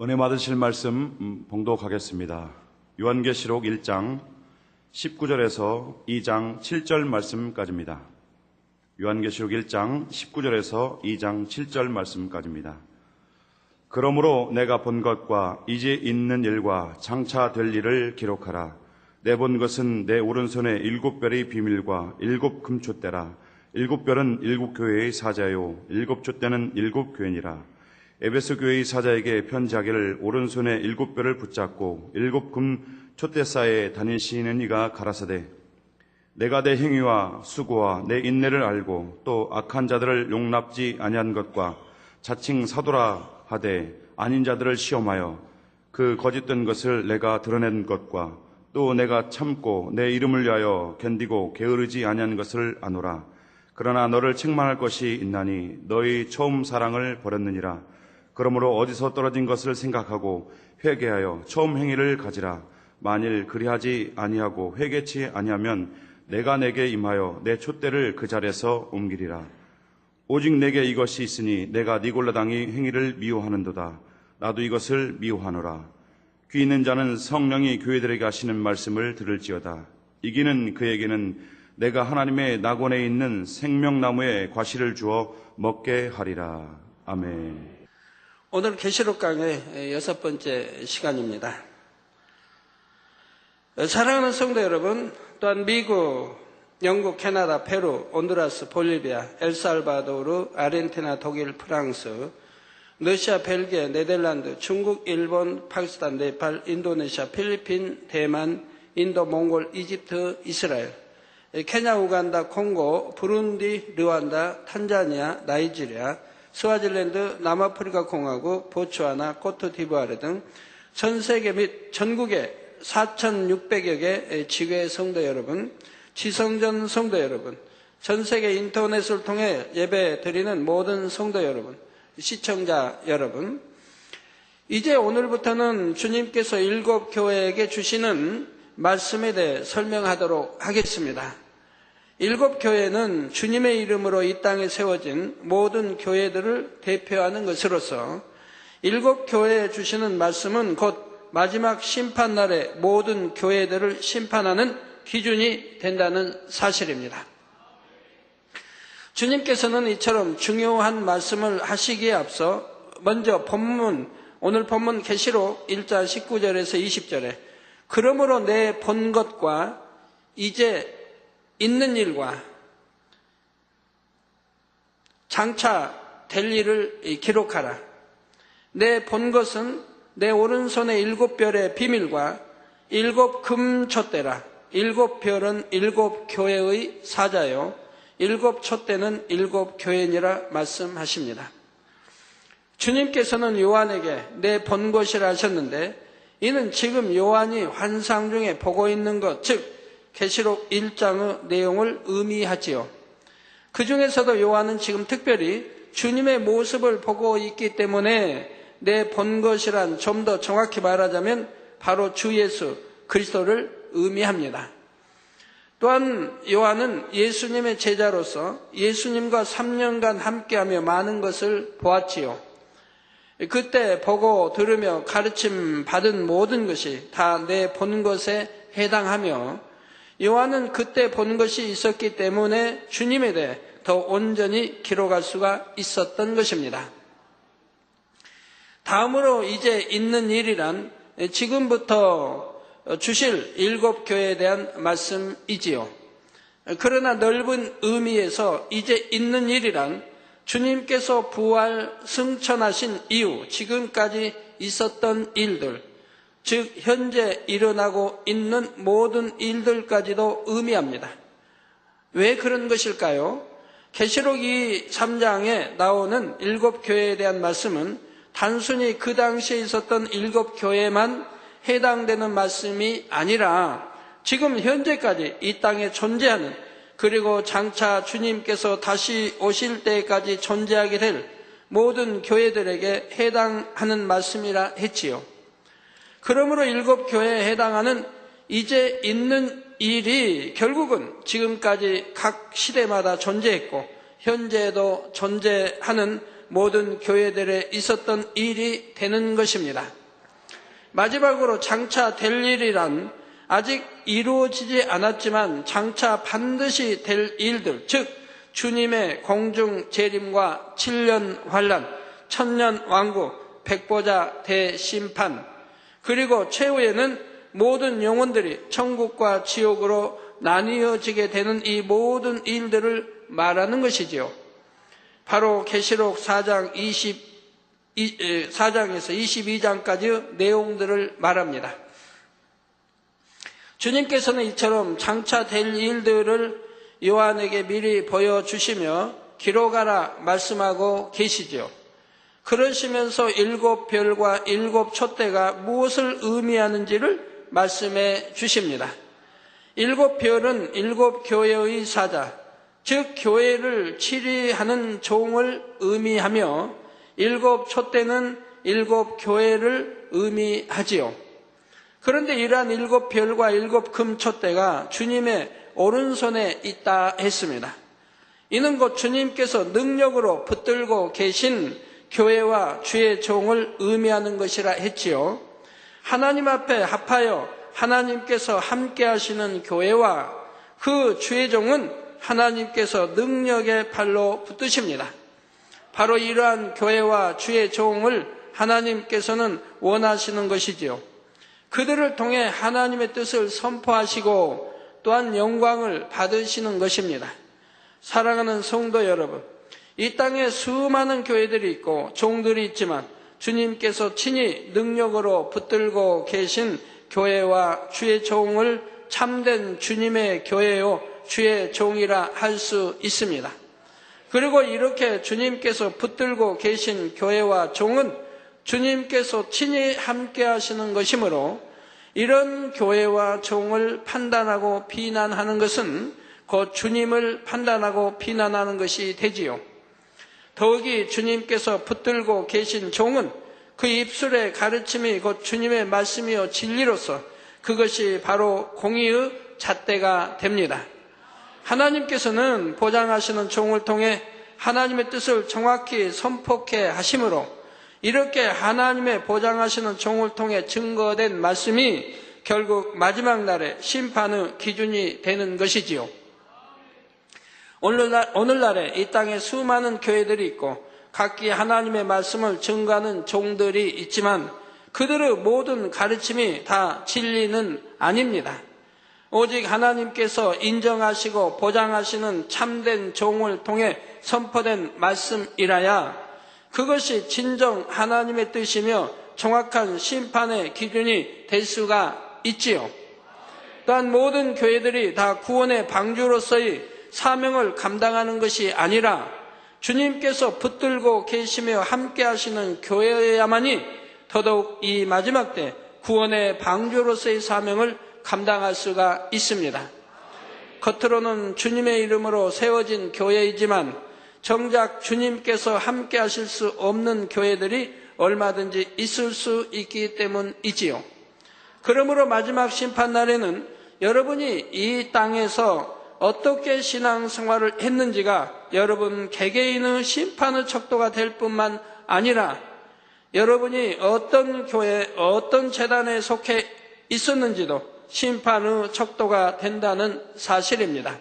은혜 받으실 말씀 봉독하겠습니다. 요한계시록 1장 19절에서 2장 7절 말씀까지입니다. 요한계시록 1장 19절에서 2장 7절 말씀까지입니다. 그러므로 내가 본 것과 이제 있는 일과 장차 될 일을 기록하라. 내 본 것은 내 오른손에 7별의 비밀과 7 금촛대라. 7별은 7 교회의 사자요 7 촛대는 7 교회니라. 에베소 교회의 사자에게 편지하기를 오른손에 7별을 붙잡고 7 금 촛대사에 다니시는 이가 가라사대 내가 내 행위와 수고와 내 인내를 알고 또 악한 자들을 용납지 아니한 것과 자칭 사도라 하되 아닌 자들을 시험하여 그 거짓된 것을 내가 드러낸 것과 또 내가 참고 내 이름을 위하여 견디고 게으르지 아니한 것을 아노라. 그러나 너를 책망할 것이 있나니 너희 처음 사랑을 버렸느니라. 그러므로 어디서 떨어진 것을 생각하고 회개하여 처음 행위를 가지라. 만일 그리하지 아니하고 회개치 아니하면 내가 내게 임하여 내 촛대를 그 자리에서 옮기리라. 오직 내게 이것이 있으니 내가 니골라당이 행위를 미워하는도다. 나도 이것을 미워하노라. 귀 있는 자는 성령이 교회들에게 하시는 말씀을 들을지어다. 이기는 그에게는 내가 하나님의 낙원에 있는 생명나무의 과실을 주어 먹게 하리라. 아멘. 오늘 계시록 강의 6번째 시간입니다. 사랑하는 성도 여러분, 또한 미국, 영국, 캐나다, 페루, 온두라스, 볼리비아, 엘살바도르, 아르헨티나, 독일, 프랑스, 러시아, 벨기에, 네덜란드, 중국, 일본, 파키스탄, 네팔, 인도네시아, 필리핀, 대만, 인도, 몽골, 이집트, 이스라엘, 케냐, 우간다, 콩고, 부룬디, 르완다, 탄자니아, 나이지리아, 스와질랜드, 남아프리카 공화국, 보츠와나, 코트디부아르 등 전 세계 및 전국의 4,600여 개 지교회 성도 여러분, 지성전 성도 여러분, 전 세계 인터넷을 통해 예배 드리는 모든 성도 여러분, 시청자 여러분, 이제 오늘부터는 주님께서 7 교회에게 주시는 말씀에 대해 설명하도록 하겠습니다. 7 교회는 주님의 이름으로 이 땅에 세워진 모든 교회들을 대표하는 것으로서 7 교회에 주시는 말씀은 곧 마지막 심판날에 모든 교회들을 심판하는 기준이 된다는 사실입니다. 주님께서는 이처럼 중요한 말씀을 하시기에 앞서 먼저 오늘 본문 계시록 1장 19절에서 20절에 그러므로 내 본 것과 이제 있는 일과 장차 될 일을 기록하라. 내 본 것은 내 오른손에 7별의 비밀과 7 금촛대라. 7별은 7 교회의 사자요 7 촛대는 7 교회니라 말씀하십니다. 주님께서는 요한에게 내 본 것이라 하셨는데 이는 지금 요한이 환상 중에 보고 있는 것, 즉 계시록 1장의 내용을 의미하지요. 그 중에서도 요한은 지금 특별히 주님의 모습을 보고 있기 때문에 내 본 것이란 좀 더 정확히 말하자면 바로 주 예수 그리스도를 의미합니다. 또한 요한은 예수님의 제자로서 예수님과 3년간 함께하며 많은 것을 보았지요. 그때 보고 들으며 가르침 받은 모든 것이 다 내 본 것에 해당하며 요한은 그때 본 것이 있었기 때문에 주님에 대해 더 온전히 기록할 수가 있었던 것입니다. 다음으로 이제 있는 일이란 지금부터 주실 7 교회에 대한 말씀이지요. 그러나 넓은 의미에서 이제 있는 일이란 주님께서 부활 승천하신 이후 지금까지 있었던 일들, 즉 현재 일어나고 있는 모든 일들까지도 의미합니다. 왜 그런 것일까요? 계시록 3장에 나오는 7 교회에 대한 말씀은 단순히 그 당시에 있었던 7 교회만 해당되는 말씀이 아니라 지금 현재까지 이 땅에 존재하는, 그리고 장차 주님께서 다시 오실 때까지 존재하게 될 모든 교회들에게 해당하는 말씀이라 했지요. 그러므로 7 교회에 해당하는 이제 있는 일이 결국은 지금까지 각 시대마다 존재했고 현재에도 존재하는 모든 교회들에 있었던 일이 되는 것입니다. 마지막으로 장차 될 일이란 아직 이루어지지 않았지만 장차 반드시 될 일들, 즉 주님의 공중 재림과 7년 환란, 천년 왕국, 백보자 대심판, 그리고 최후에는 모든 영혼들이 천국과 지옥으로 나뉘어지게 되는 이 모든 일들을 말하는 것이지요. 바로 계시록 4장에서 22장까지 내용들을 말합니다. 주님께서는 이처럼 장차 될 일들을 요한에게 미리 보여주시며 기록하라 말씀하고 계시죠. 그러시면서 7별과 7촛대가 무엇을 의미하는지를 말씀해 주십니다. 7별은 7교회의 사자, 즉 교회를 치리하는 종을 의미하며 7촛대는 7교회를 의미하지요. 그런데 이러한 7별과 7금촛대가 주님의 오른손에 있다 했습니다. 이는 곧 주님께서 능력으로 붙들고 계신 교회와 주의 종을 의미하는 것이라 했지요. 하나님 앞에 합하여 하나님께서 함께 하시는 교회와 그 주의 종은 하나님께서 능력의 팔로 붙드십니다. 바로 이러한 교회와 주의 종을 하나님께서는 원하시는 것이지요. 그들을 통해 하나님의 뜻을 선포하시고 또한 영광을 받으시는 것입니다. 사랑하는 성도 여러분, 이 땅에 수많은 교회들이 있고 종들이 있지만 주님께서 친히 능력으로 붙들고 계신 교회와 주의 종을 참된 주님의 교회요 주의 종이라 할 수 있습니다. 그리고 이렇게 주님께서 붙들고 계신 교회와 종은 주님께서 친히 함께 하시는 것이므로 이런 교회와 종을 판단하고 비난하는 것은 곧 주님을 판단하고 비난하는 것이 되지요. 더욱이 주님께서 붙들고 계신 종은 그 입술의 가르침이 곧 주님의 말씀이요 진리로서 그것이 바로 공의의 잣대가 됩니다. 하나님께서는 보장하시는 종을 통해 하나님의 뜻을 정확히 선포케 하심으로 이렇게 하나님의 보장하시는 종을 통해 증거된 말씀이 결국 마지막 날에 심판의 기준이 되는 것이지요. 오늘날에 이 땅에 수많은 교회들이 있고 각기 하나님의 말씀을 증거하는 종들이 있지만 그들의 모든 가르침이 다 진리는 아닙니다. 오직 하나님께서 인정하시고 보장하시는 참된 종을 통해 선포된 말씀이라야 그것이 진정 하나님의 뜻이며 정확한 심판의 기준이 될 수가 있지요. 또한 모든 교회들이 다 구원의 방주로서의 사명을 감당하는 것이 아니라 주님께서 붙들고 계시며 함께 하시는 교회여야만이 더더욱 이 마지막 때 구원의 방주로서의 사명을 감당할 수가 있습니다. 겉으로는 주님의 이름으로 세워진 교회이지만 정작 주님께서 함께 하실 수 없는 교회들이 얼마든지 있을 수 있기 때문이지요. 그러므로 마지막 심판날에는 여러분이 이 땅에서 어떻게 신앙생활을 했는지가 여러분 개개인의 심판의 척도가 될 뿐만 아니라 여러분이 어떤 교회, 어떤 재단에 속해 있었는지도 심판의 척도가 된다는 사실입니다.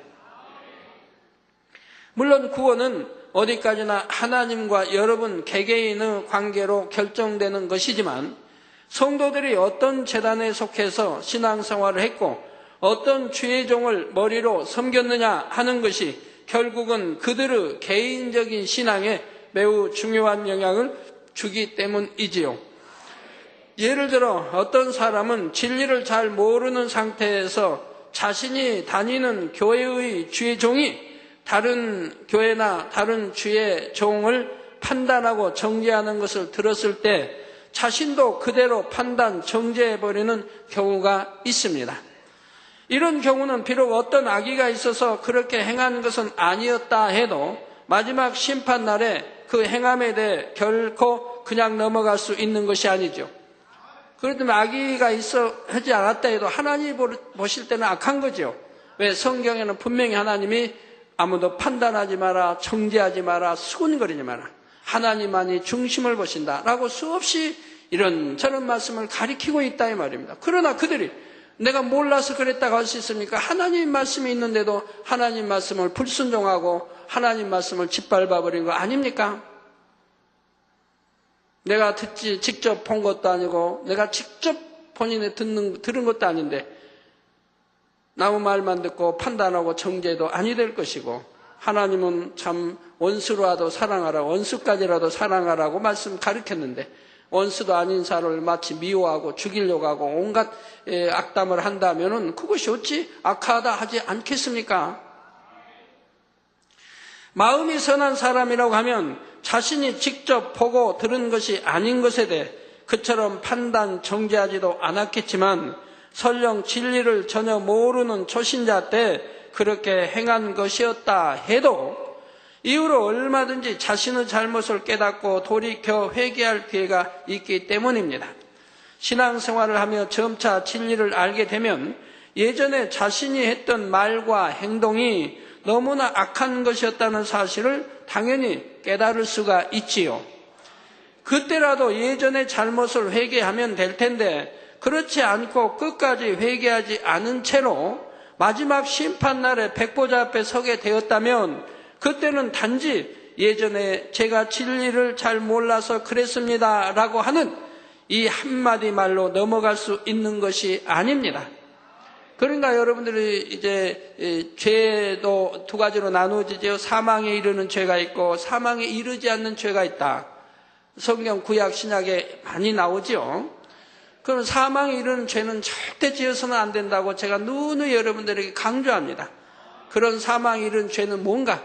물론 구원은 어디까지나 하나님과 여러분 개개인의 관계로 결정되는 것이지만 성도들이 어떤 재단에 속해서 신앙생활을 했고 어떤 주의 종을 머리로 섬겼느냐 하는 것이 결국은 그들의 개인적인 신앙에 매우 중요한 영향을 주기 때문이지요. 예를 들어 어떤 사람은 진리를 잘 모르는 상태에서 자신이 다니는 교회의 주의 종이 다른 교회나 다른 주의 종을 판단하고 정죄하는 것을 들었을 때 자신도 그대로 판단, 정죄해버리는 경우가 있습니다. 이런 경우는 비록 어떤 악의가 있어서 그렇게 행한 것은 아니었다 해도 마지막 심판날에 그 행함에 대해 결코 그냥 넘어갈 수 있는 것이 아니죠. 그렇다면 악의가 있어 하지 않았다 해도 하나님이 보실 때는 악한 거죠. 왜? 성경에는 분명히 하나님이 아무도 판단하지 마라, 정죄하지 마라, 수군거리지 마라. 하나님만이 중심을 보신다라고 수없이 이런저런 말씀을 가리키고 있다 이 말입니다. 그러나 그들이 내가 몰라서 그랬다고 할 수 있습니까? 하나님 말씀이 있는데도 하나님 말씀을 불순종하고 하나님 말씀을 짓밟아버린 거 아닙니까? 내가 직접 본 것도 아니고 내가 직접 본인이 들은 것도 아닌데 남의 말만 듣고 판단하고 정죄도 아니 될 것이고 하나님은 참 원수라도 사랑하라, 원수까지라도 사랑하라고 말씀 가르쳤는데 원수도 아닌 사람을 마치 미워하고 죽이려고 하고 온갖 악담을 한다면은 그것이 어찌 악하다 하지 않겠습니까? 마음이 선한 사람이라고 하면 자신이 직접 보고 들은 것이 아닌 것에 대해 그처럼 판단, 정죄하지도 않았겠지만 설령 진리를 전혀 모르는 초신자 때 그렇게 행한 것이었다 해도 이후로 얼마든지 자신의 잘못을 깨닫고 돌이켜 회개할 기회가 있기 때문입니다. 신앙생활을 하며 점차 진리를 알게 되면 예전에 자신이 했던 말과 행동이 너무나 악한 것이었다는 사실을 당연히 깨달을 수가 있지요. 그때라도 예전의 잘못을 회개하면 될 텐데 그렇지 않고 끝까지 회개하지 않은 채로 마지막 심판날에 백보자 앞에 서게 되었다면 그때는 단지 예전에 제가 진리를 잘 몰라서 그랬습니다 라고 하는 이 한마디 말로 넘어갈 수 있는 것이 아닙니다. 그러니까 여러분들이 이제 죄도 두 가지로 나누어지죠. 사망에 이르는 죄가 있고 사망에 이르지 않는 죄가 있다. 성경 구약 신약에 많이 나오죠. 그럼 사망에 이르는 죄는 절대 지어서는 안 된다고 제가 누누이 여러분들에게 강조합니다. 그런 사망에 이르는 죄는 뭔가?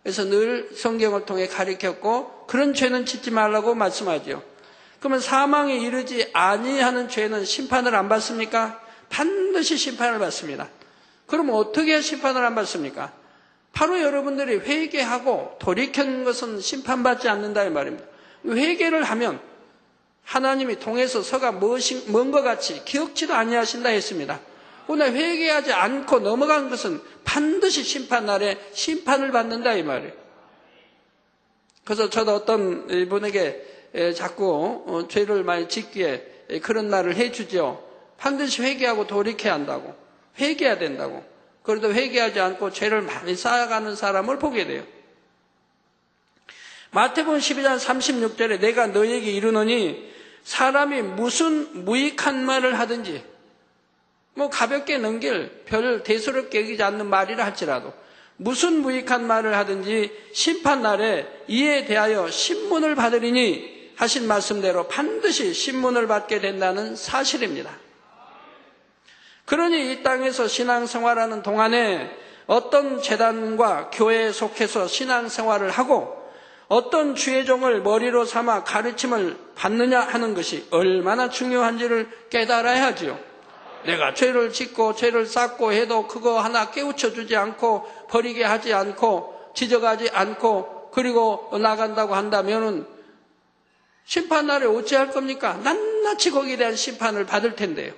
그래서 늘 성경을 통해 가르쳤고 그런 죄는 짓지 말라고 말씀하죠. 그러면 사망에 이르지 아니하는 죄는 심판을 안 받습니까? 반드시 심판을 받습니다. 그럼 어떻게 심판을 안 받습니까? 바로 여러분들이 회개하고 돌이키는 것은 심판받지 않는다 이 말입니다. 회개를 하면 하나님이 통해서 서가 먼 것 같이 기억지도 아니하신다 했습니다. 오늘 회개하지 않고 넘어간 것은 반드시 심판날에 심판을 받는다 이 말이에요. 그래서 저도 어떤 분에게 자꾸 죄를 많이 짓기에 그런 말을 해주죠. 반드시 회개하고 돌이켜야 한다고. 회개해야 된다고. 그래도 회개하지 않고 죄를 많이 쌓아가는 사람을 보게 돼요. 마태복음 12장 36절에 내가 너에게 이르노니 사람이 무슨 무익한 말을 하든지 가볍게 넘길 별 대수롭게 여기지 않는 말이라 할지라도 무슨 무익한 말을 하든지 심판날에 이에 대하여 신문을 받으리니 하신 말씀대로 반드시 신문을 받게 된다는 사실입니다. 그러니 이 땅에서 신앙생활하는 동안에 어떤 재단과 교회에 속해서 신앙생활을 하고 어떤 주의 종을 머리로 삼아 가르침을 받느냐 하는 것이 얼마나 중요한지를 깨달아야 하지요. 내가 죄를 짓고 죄를 쌓고 해도 그거 하나 깨우쳐 주지 않고 버리게 하지 않고 지적하지 않고 그리고 나간다고 한다면은 심판날에 어찌할 겁니까? 낱낱이 거기에 대한 심판을 받을 텐데요.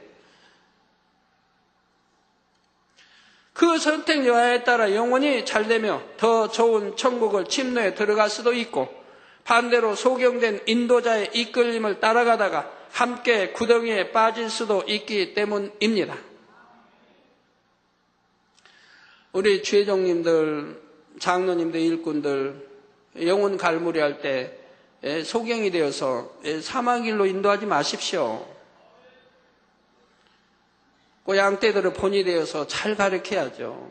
그 선택 여하에 따라 영혼이 잘되며 더 좋은 천국을 침노에 들어갈 수도 있고 반대로 소경된 인도자의 이끌림을 따라가다가 함께 구덩이에 빠질 수도 있기 때문입니다. 우리 주회장님들, 장로님들, 일꾼들 영혼 갈무리할 때 소경이 되어서 사망길로 인도하지 마십시오. 그 양떼들을 본이 되어서 잘 가르쳐야죠.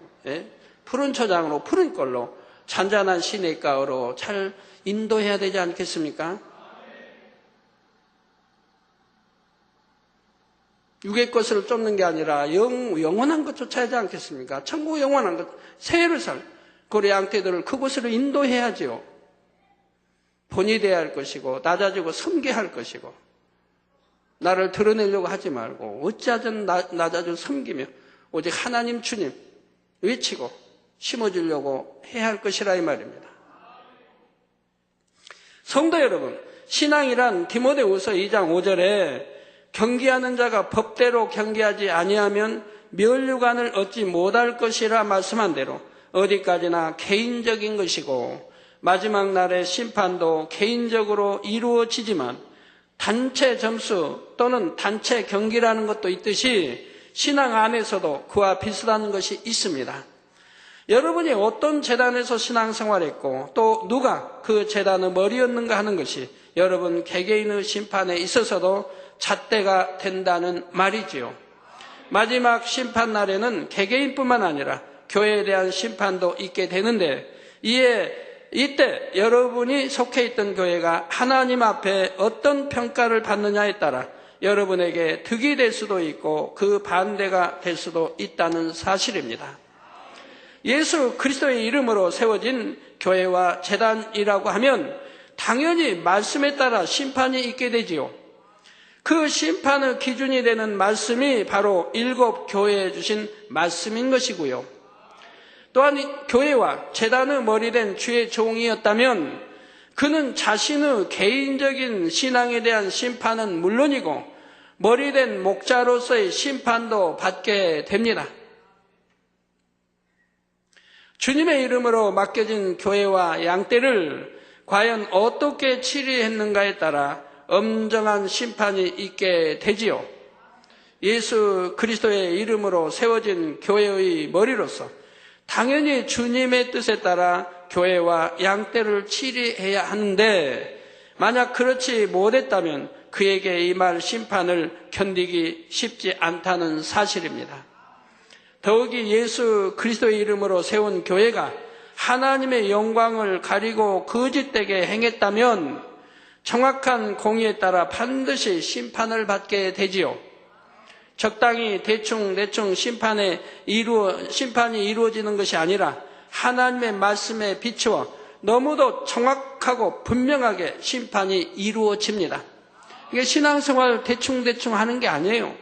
푸른 초장으로 푸른 걸로 잔잔한 시냇가로 잘 인도해야 되지 않겠습니까? 육의 것을 쫓는 게 아니라 영원한 것 쫓아야 하지 않겠습니까? 천국 영원한 것, 새해를 그 양떼들을 그곳으로 인도해야죠. 본이 되어야 할 것이고 낮아지고 섬겨야 할 것이고 나를 드러내려고 하지 말고 어찌하든 낮아져 섬기며 오직 하나님 주님 외치고 심어주려고 해야 할 것이라 이 말입니다. 성도 여러분, 신앙이란 디모데후서 2장 5절에 경계하는 자가 법대로 경계하지 아니하면 면류관을 얻지 못할 것이라 말씀한 대로 어디까지나 개인적인 것이고 마지막 날의 심판도 개인적으로 이루어지지만 단체 점수 또는 단체 경기라는 것도 있듯이 신앙 안에서도 그와 비슷한 것이 있습니다. 여러분이 어떤 재단에서 신앙생활했고 또 누가 그 재단의 머리였는가 하는 것이 여러분 개개인의 심판에 있어서도 잣대가 된다는 말이지요. 마지막 심판날에는 개개인뿐만 아니라 교회에 대한 심판도 있게 되는데 이때 여러분이 속해 있던 교회가 하나님 앞에 어떤 평가를 받느냐에 따라 여러분에게 득이 될 수도 있고 그 반대가 될 수도 있다는 사실입니다. 예수 그리스도의 이름으로 세워진 교회와 재단이라고 하면 당연히 말씀에 따라 심판이 있게 되지요. 그 심판의 기준이 되는 말씀이 바로 7 교회에 주신 말씀인 것이고요. 또한 교회와 재단의 머리된 주의 종이었다면 그는 자신의 개인적인 신앙에 대한 심판은 물론이고 머리된 목자로서의 심판도 받게 됩니다. 주님의 이름으로 맡겨진 교회와 양떼를 과연 어떻게 치리했는가에 따라 엄정한 심판이 있게 되지요. 예수 그리스도의 이름으로 세워진 교회의 머리로서 당연히 주님의 뜻에 따라 교회와 양떼를 치리해야 하는데 만약 그렇지 못했다면 그에게 임할 심판을 견디기 쉽지 않다는 사실입니다. 더욱이 예수 그리스도의 이름으로 세운 교회가 하나님의 영광을 가리고 거짓되게 행했다면 정확한 공의에 따라 반드시 심판을 받게 되지요. 적당히 대충 심판이 이루어지는 것이 아니라 하나님의 말씀에 비추어 너무도 정확하고 분명하게 심판이 이루어집니다. 이게 신앙생활 대충 하는 게 아니에요.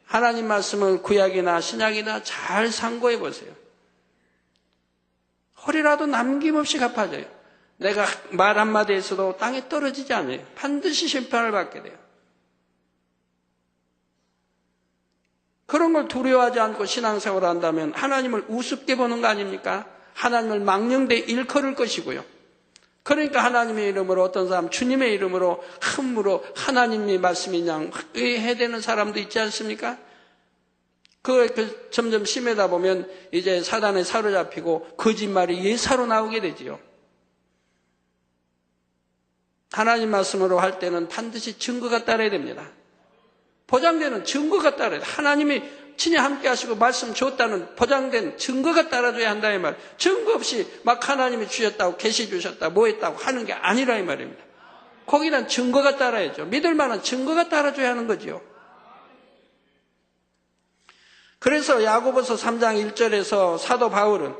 하나님 말씀을 구약이나 신약이나 잘 상고해 보세요. 허리라도 남김없이 갚아져요. 내가 말 한마디 했어도 땅에 떨어지지 않아요. 반드시 심판을 받게 돼요. 그런 걸 두려워하지 않고 신앙생활을 한다면 하나님을 우습게 보는 거 아닙니까? 하나님을 망령되이 일컬을 것이고요. 그러니까 하나님의 이름으로 어떤 사람 주님의 이름으로 함부로 하나님의 말씀이냐 해대는 사람도 있지 않습니까? 그 점점 심하다 보면 이제 사단에 사로잡히고 거짓말이 예사로 나오게 되지요. 하나님 말씀으로 할 때는 반드시 증거가 따라야 됩니다. 보장되는 증거가 따라야 돼요. 하나님이 친히 함께 하시고 말씀 줬다는 보장된 증거가 따라줘야 한다 이 말. 증거 없이 막 하나님이 주셨다고 계시 주셨다 뭐 했다고 하는 게 아니라 이 말입니다. 거기는 증거가 따라야죠. 믿을 만한 증거가 따라줘야 하는 거지요. 그래서 야고보서 3장 1절에서 사도 바울은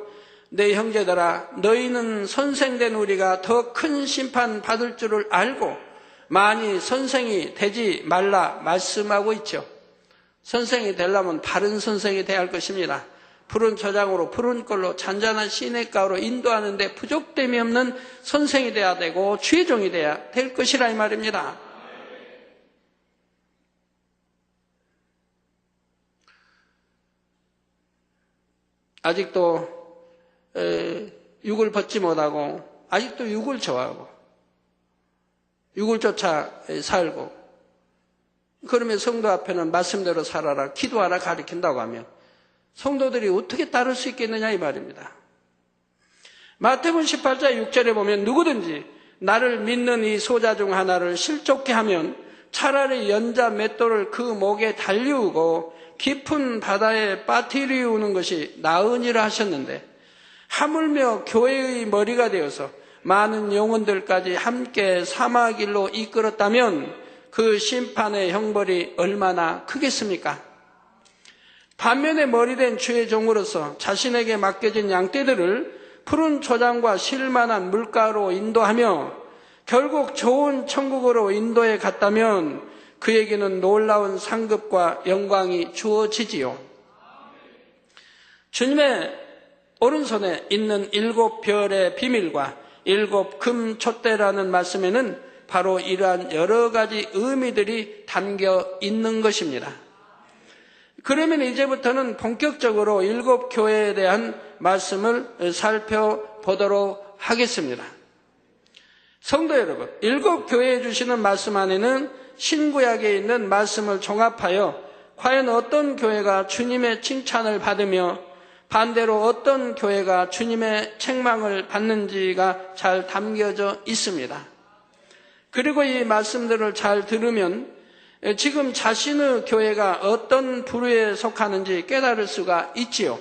내 형제들아 너희는 선생된 우리가 더 큰 심판 받을 줄을 알고 많이 선생이 되지 말라 말씀하고 있죠. 선생이 되려면 바른 선생이 돼야 할 것입니다. 푸른 저장으로 푸른 꼴로 잔잔한 시냇가로 인도하는데 부족됨이 없는 선생이 돼야 되고 주의 종이 돼야 될 것이라 이 말입니다. 아직도 육을 벗지 못하고 아직도 육을 좋아하고 육을 쫓아 살고 그러면 성도 앞에는 말씀대로 살아라 기도하라 가르친다고 하면 성도들이 어떻게 따를 수 있겠느냐 이 말입니다. 마태복음 18장 6절에 보면 누구든지 나를 믿는 이 소자 중 하나를 실족케 하면 차라리 연자 맷돌을 그 목에 달리우고 깊은 바다에 빠뜨리우는 것이 나으니라 하셨는데 하물며 교회의 머리가 되어서 많은 영혼들까지 함께 사마길로 이끌었다면 그 심판의 형벌이 얼마나 크겠습니까? 반면에 머리된 주의 종으로서 자신에게 맡겨진 양떼들을 푸른 초장과 쉴만한 물가로 인도하며 결국 좋은 천국으로 인도해 갔다면 그에게는 놀라운 상급과 영광이 주어지지요. 주님의 오른손에 있는 7 별의 비밀과 7 금 촛대라는 말씀에는 바로 이러한 여러 가지 의미들이 담겨 있는 것입니다. 그러면 이제부터는 본격적으로 7 교회에 대한 말씀을 살펴보도록 하겠습니다. 성도 여러분, 일곱 교회에 주시는 말씀 안에는 신구약에 있는 말씀을 종합하여 과연 어떤 교회가 주님의 칭찬을 받으며 반대로 어떤 교회가 주님의 책망을 받는지가 잘 담겨져 있습니다. 그리고 이 말씀들을 잘 들으면 지금 자신의 교회가 어떤 부류에 속하는지 깨달을 수가 있지요.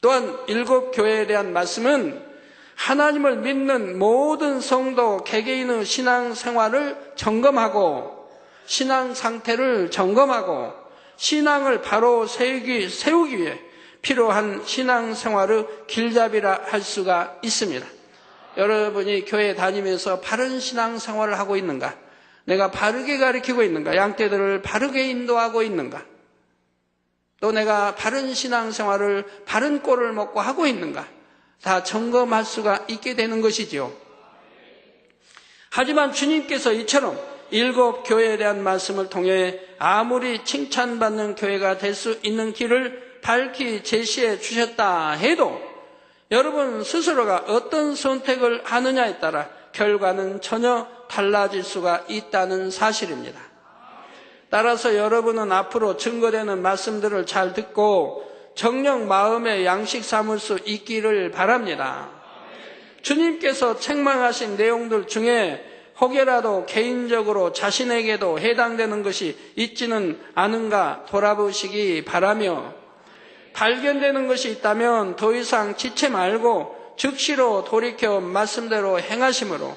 또한 일곱 교회에 대한 말씀은 하나님을 믿는 모든 성도 개개인의 신앙 생활을 점검하고 신앙 상태를 점검하고 신앙을 바로 세우기 위해 필요한 신앙 생활의 길잡이라 할 수가 있습니다. 여러분이 교회 다니면서 바른 신앙 생활을 하고 있는가? 내가 바르게 가르치고 있는가? 양떼들을 바르게 인도하고 있는가? 또 내가 바른 신앙 생활을 바른 꼴을 먹고 하고 있는가? 다 점검할 수가 있게 되는 것이지요. 하지만 주님께서 이처럼 일곱 교회에 대한 말씀을 통해 아무리 칭찬받는 교회가 될 수 있는 길을 밝히 제시해 주셨다 해도 여러분 스스로가 어떤 선택을 하느냐에 따라 결과는 전혀 달라질 수가 있다는 사실입니다. 따라서 여러분은 앞으로 증거되는 말씀들을 잘 듣고 정녕 마음의 양식 삼을 수 있기를 바랍니다. 주님께서 책망하신 내용들 중에 혹여라도 개인적으로 자신에게도 해당되는 것이 있지는 않은가 돌아보시기 바라며 발견되는 것이 있다면 더 이상 지체 말고 즉시로 돌이켜 말씀대로 행하심으로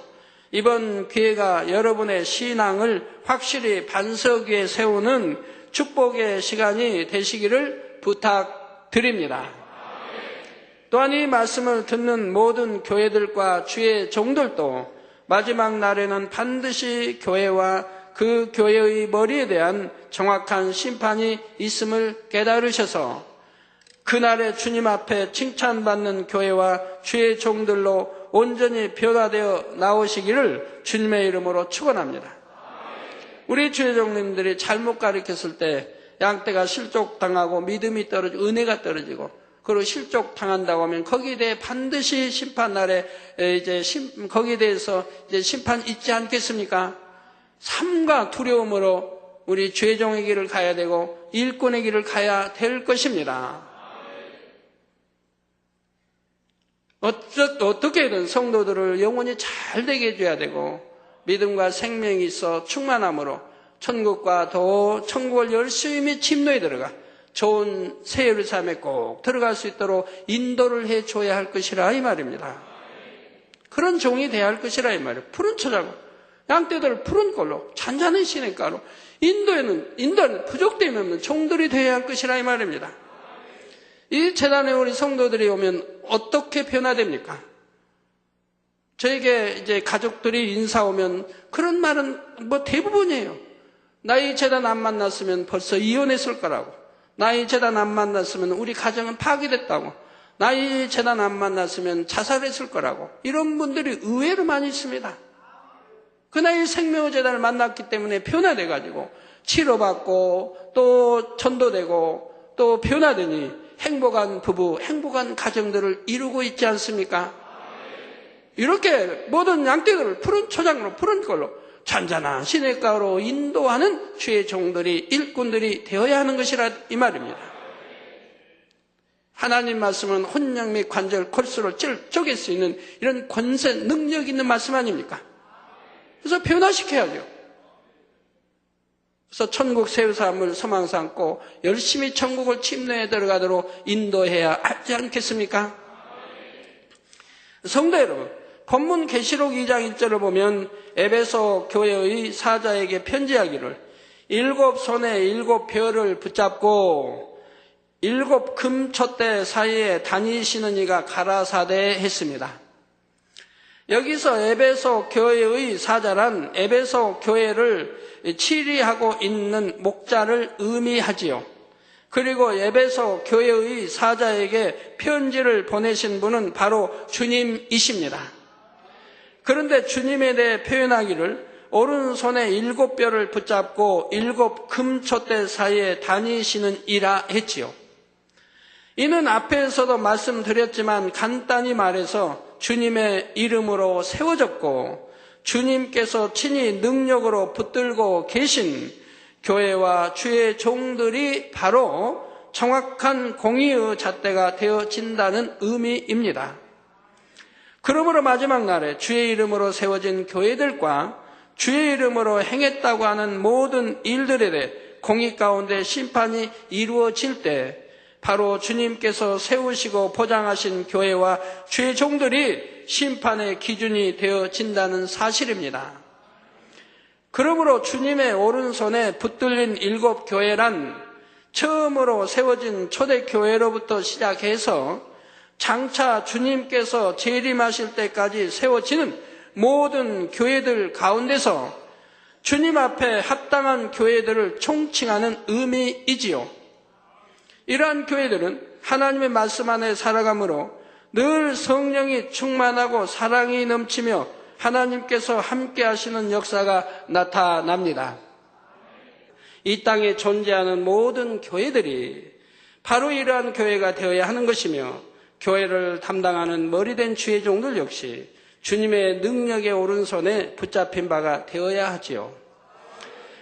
이번 기회가 여러분의 신앙을 확실히 반석 위에 세우는 축복의 시간이 되시기를 부탁드립니다. 또한 이 말씀을 듣는 모든 교회들과 주의 종들도 마지막 날에는 반드시 교회와 그 교회의 머리에 대한 정확한 심판이 있음을 깨달으셔서 그날에 주님 앞에 칭찬받는 교회와 주의 종들로 온전히 변화되어 나오시기를 주님의 이름으로 축원합니다. 우리 주의 종님들이 잘못 가르쳤을 때 양떼가 실족당하고 믿음이 떨어지고 은혜가 떨어지고 그리고 실족당한다고 하면 거기에 대해 반드시 심판날에 거기에 대해서 이제 심판 있지 않겠습니까? 삶과 두려움으로 우리 주의 종의 길을 가야 되고 일꾼의 길을 가야 될 것입니다. 어떻게든 성도들을 영원히 잘 되게 해줘야 되고 믿음과 생명이 있어 충만함으로 천국과 더 천국을 열심히 침노에 들어가 좋은 새 예루살렘에 꼭 들어갈 수 있도록 인도를 해줘야 할 것이라 이 말입니다. 그런 종이 돼야 할 것이라 이 말이에요. 푸른 초자고 양떼들을 푸른 꼴로 잔잔한 시냇가로 인도에는 부족됨이 없는 종들이 되어야 할 것이라 이 말입니다. 이 재단에 우리 성도들이 오면 어떻게 변화됩니까? 저에게 이제 가족들이 인사 오면 그런 말은 뭐 대부분이에요. 나 이 재단 안 만났으면 벌써 이혼했을 거라고. 나 이 재단 안 만났으면 우리 가정은 파괴됐다고. 나 이 재단 안 만났으면 자살했을 거라고. 이런 분들이 의외로 많이 있습니다. 그날 이 생명의 재단을 만났기 때문에 변화돼가지고 치료받고 또 전도되고 또 변화되니 행복한 부부, 행복한 가정들을 이루고 있지 않습니까? 이렇게 모든 양떼들을 푸른 초장으로 푸른 걸로 잔잔한 시냇가로 인도하는 주의 종들이 일꾼들이 되어야 하는 것이라 이 말입니다. 하나님 말씀은 혼양 및 관절, 골수를 쪼갤 수 있는 이런 권세, 능력 있는 말씀 아닙니까? 그래서 변화시켜야죠. 그래서 천국 새 예루살렘을 소망 삼고 열심히 천국을 침노에 들어가도록 인도해야 하지 않겠습니까? 성도 여러분, 본문 계시록 2장 1절을 보면 에베소 교회의 사자에게 편지하기를 일곱 손에 일곱 별을 붙잡고 일곱 금촛대 사이에 다니시는 이가 가라사대 했습니다. 여기서 에베소 교회의 사자란 에베소 교회를 치리하고 있는 목자를 의미하지요. 그리고 에베소 교회의 사자에게 편지를 보내신 분은 바로 주님이십니다. 그런데 주님에 대해 표현하기를 오른손에 일곱 뼈를 붙잡고 일곱 금촛대 사이에 다니시는 이라 했지요. 이는 앞에서도 말씀드렸지만 간단히 말해서 주님의 이름으로 세워졌고 주님께서 친히 능력으로 붙들고 계신 교회와 주의 종들이 바로 정확한 공의의 잣대가 되어진다는 의미입니다. 그러므로 마지막 날에 주의 이름으로 세워진 교회들과 주의 이름으로 행했다고 하는 모든 일들에 대해 공의 가운데 심판이 이루어질 때 바로 주님께서 세우시고 보장하신 교회와 주의 종들이 심판의 기준이 되어진다는 사실입니다. 그러므로 주님의 오른손에 붙들린 7교회란 처음으로 세워진 초대교회로부터 시작해서 장차 주님께서 재림하실 때까지 세워지는 모든 교회들 가운데서 주님 앞에 합당한 교회들을 총칭하는 의미이지요. 이러한 교회들은 하나님의 말씀 안에 살아가므로 늘 성령이 충만하고 사랑이 넘치며 하나님께서 함께 하시는 역사가 나타납니다. 이 땅에 존재하는 모든 교회들이 바로 이러한 교회가 되어야 하는 것이며 교회를 담당하는 머리된 주의 종들 역시 주님의 능력의 오른손에 붙잡힌 바가 되어야 하지요.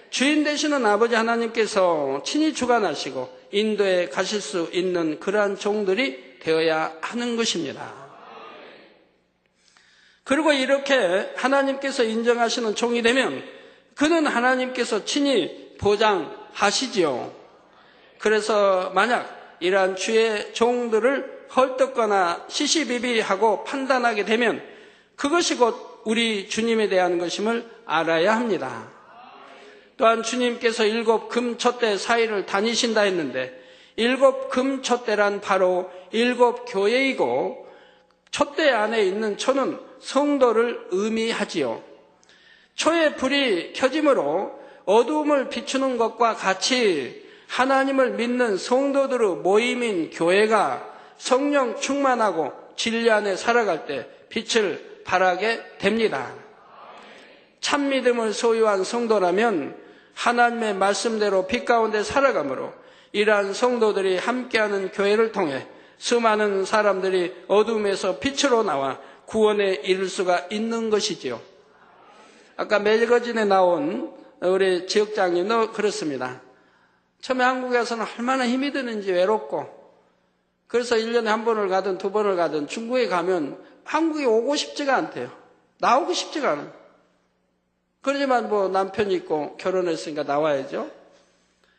주인 되시는 아버지 하나님께서 친히 주관하시고 인도에 가실 수 있는 그러한 종들이 되어야 하는 것입니다. 그리고 이렇게 하나님께서 인정하시는 종이 되면 그는 하나님께서 친히 보장하시지요. 그래서 만약 이러한 주의 종들을 헐뜯거나 시시비비하고 판단하게 되면 그것이 곧 우리 주님에 대한 것임을 알아야 합니다. 또한 주님께서 7 금촛대 사이를 다니신다 했는데 7 금촛대란 바로 7 교회이고 촛대 안에 있는 초는 성도를 의미하지요. 초의 불이 켜짐으로 어두움을 비추는 것과 같이 하나님을 믿는 성도들의 모임인 교회가 성령 충만하고 진리 안에 살아갈 때 빛을 발하게 됩니다. 참 믿음을 소유한 성도라면 하나님의 말씀대로 빛 가운데 살아가므로 이러한 성도들이 함께하는 교회를 통해 수많은 사람들이 어둠에서 빛으로 나와 구원에 이를 수가 있는 것이지요. 아까 매거진에 나온 우리 지역장님도 그렇습니다. 처음에 한국에서는 얼마나 힘이 드는지 외롭고 그래서 1년에 한 번을 가든 2번을 가든 중국에 가면 한국에 오고 싶지가 않대요. 나오고 싶지가 않아요. 그러지만 뭐 남편이 있고 결혼했으니까 나와야죠.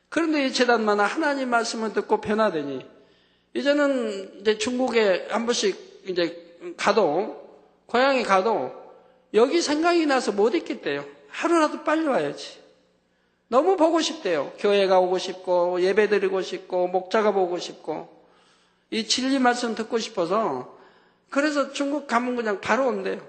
그런데 이 재단마다 하나님 말씀을 듣고 변화되니 이제는 이제 중국에 한 번씩 이제 가도 고향에 가도 여기 생각이 나서 못 있겠대요. 하루라도 빨리 와야지. 너무 보고 싶대요. 교회가 오고 싶고 예배 드리고 싶고 목자가 보고 싶고 이 진리 말씀 듣고 싶어서 그래서 중국 가면 그냥 바로 온대요.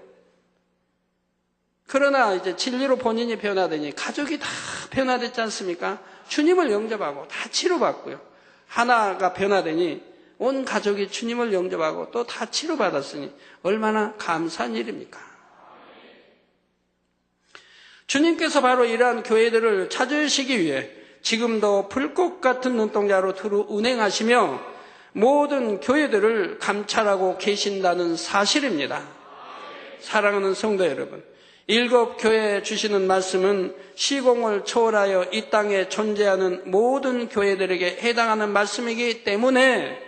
그러나 이제 진리로 본인이 변화되니 가족이 다 변화됐지 않습니까? 주님을 영접하고 다 치료받고요. 하나가 변화되니 온 가족이 주님을 영접하고 또 다 치료받았으니 얼마나 감사한 일입니까? 주님께서 바로 이러한 교회들을 찾으시기 위해 지금도 불꽃 같은 눈동자로 두루 운행하시며 모든 교회들을 감찰하고 계신다는 사실입니다. 사랑하는 성도 여러분, 7 교회에 주시는 말씀은 시공을 초월하여 이 땅에 존재하는 모든 교회들에게 해당하는 말씀이기 때문에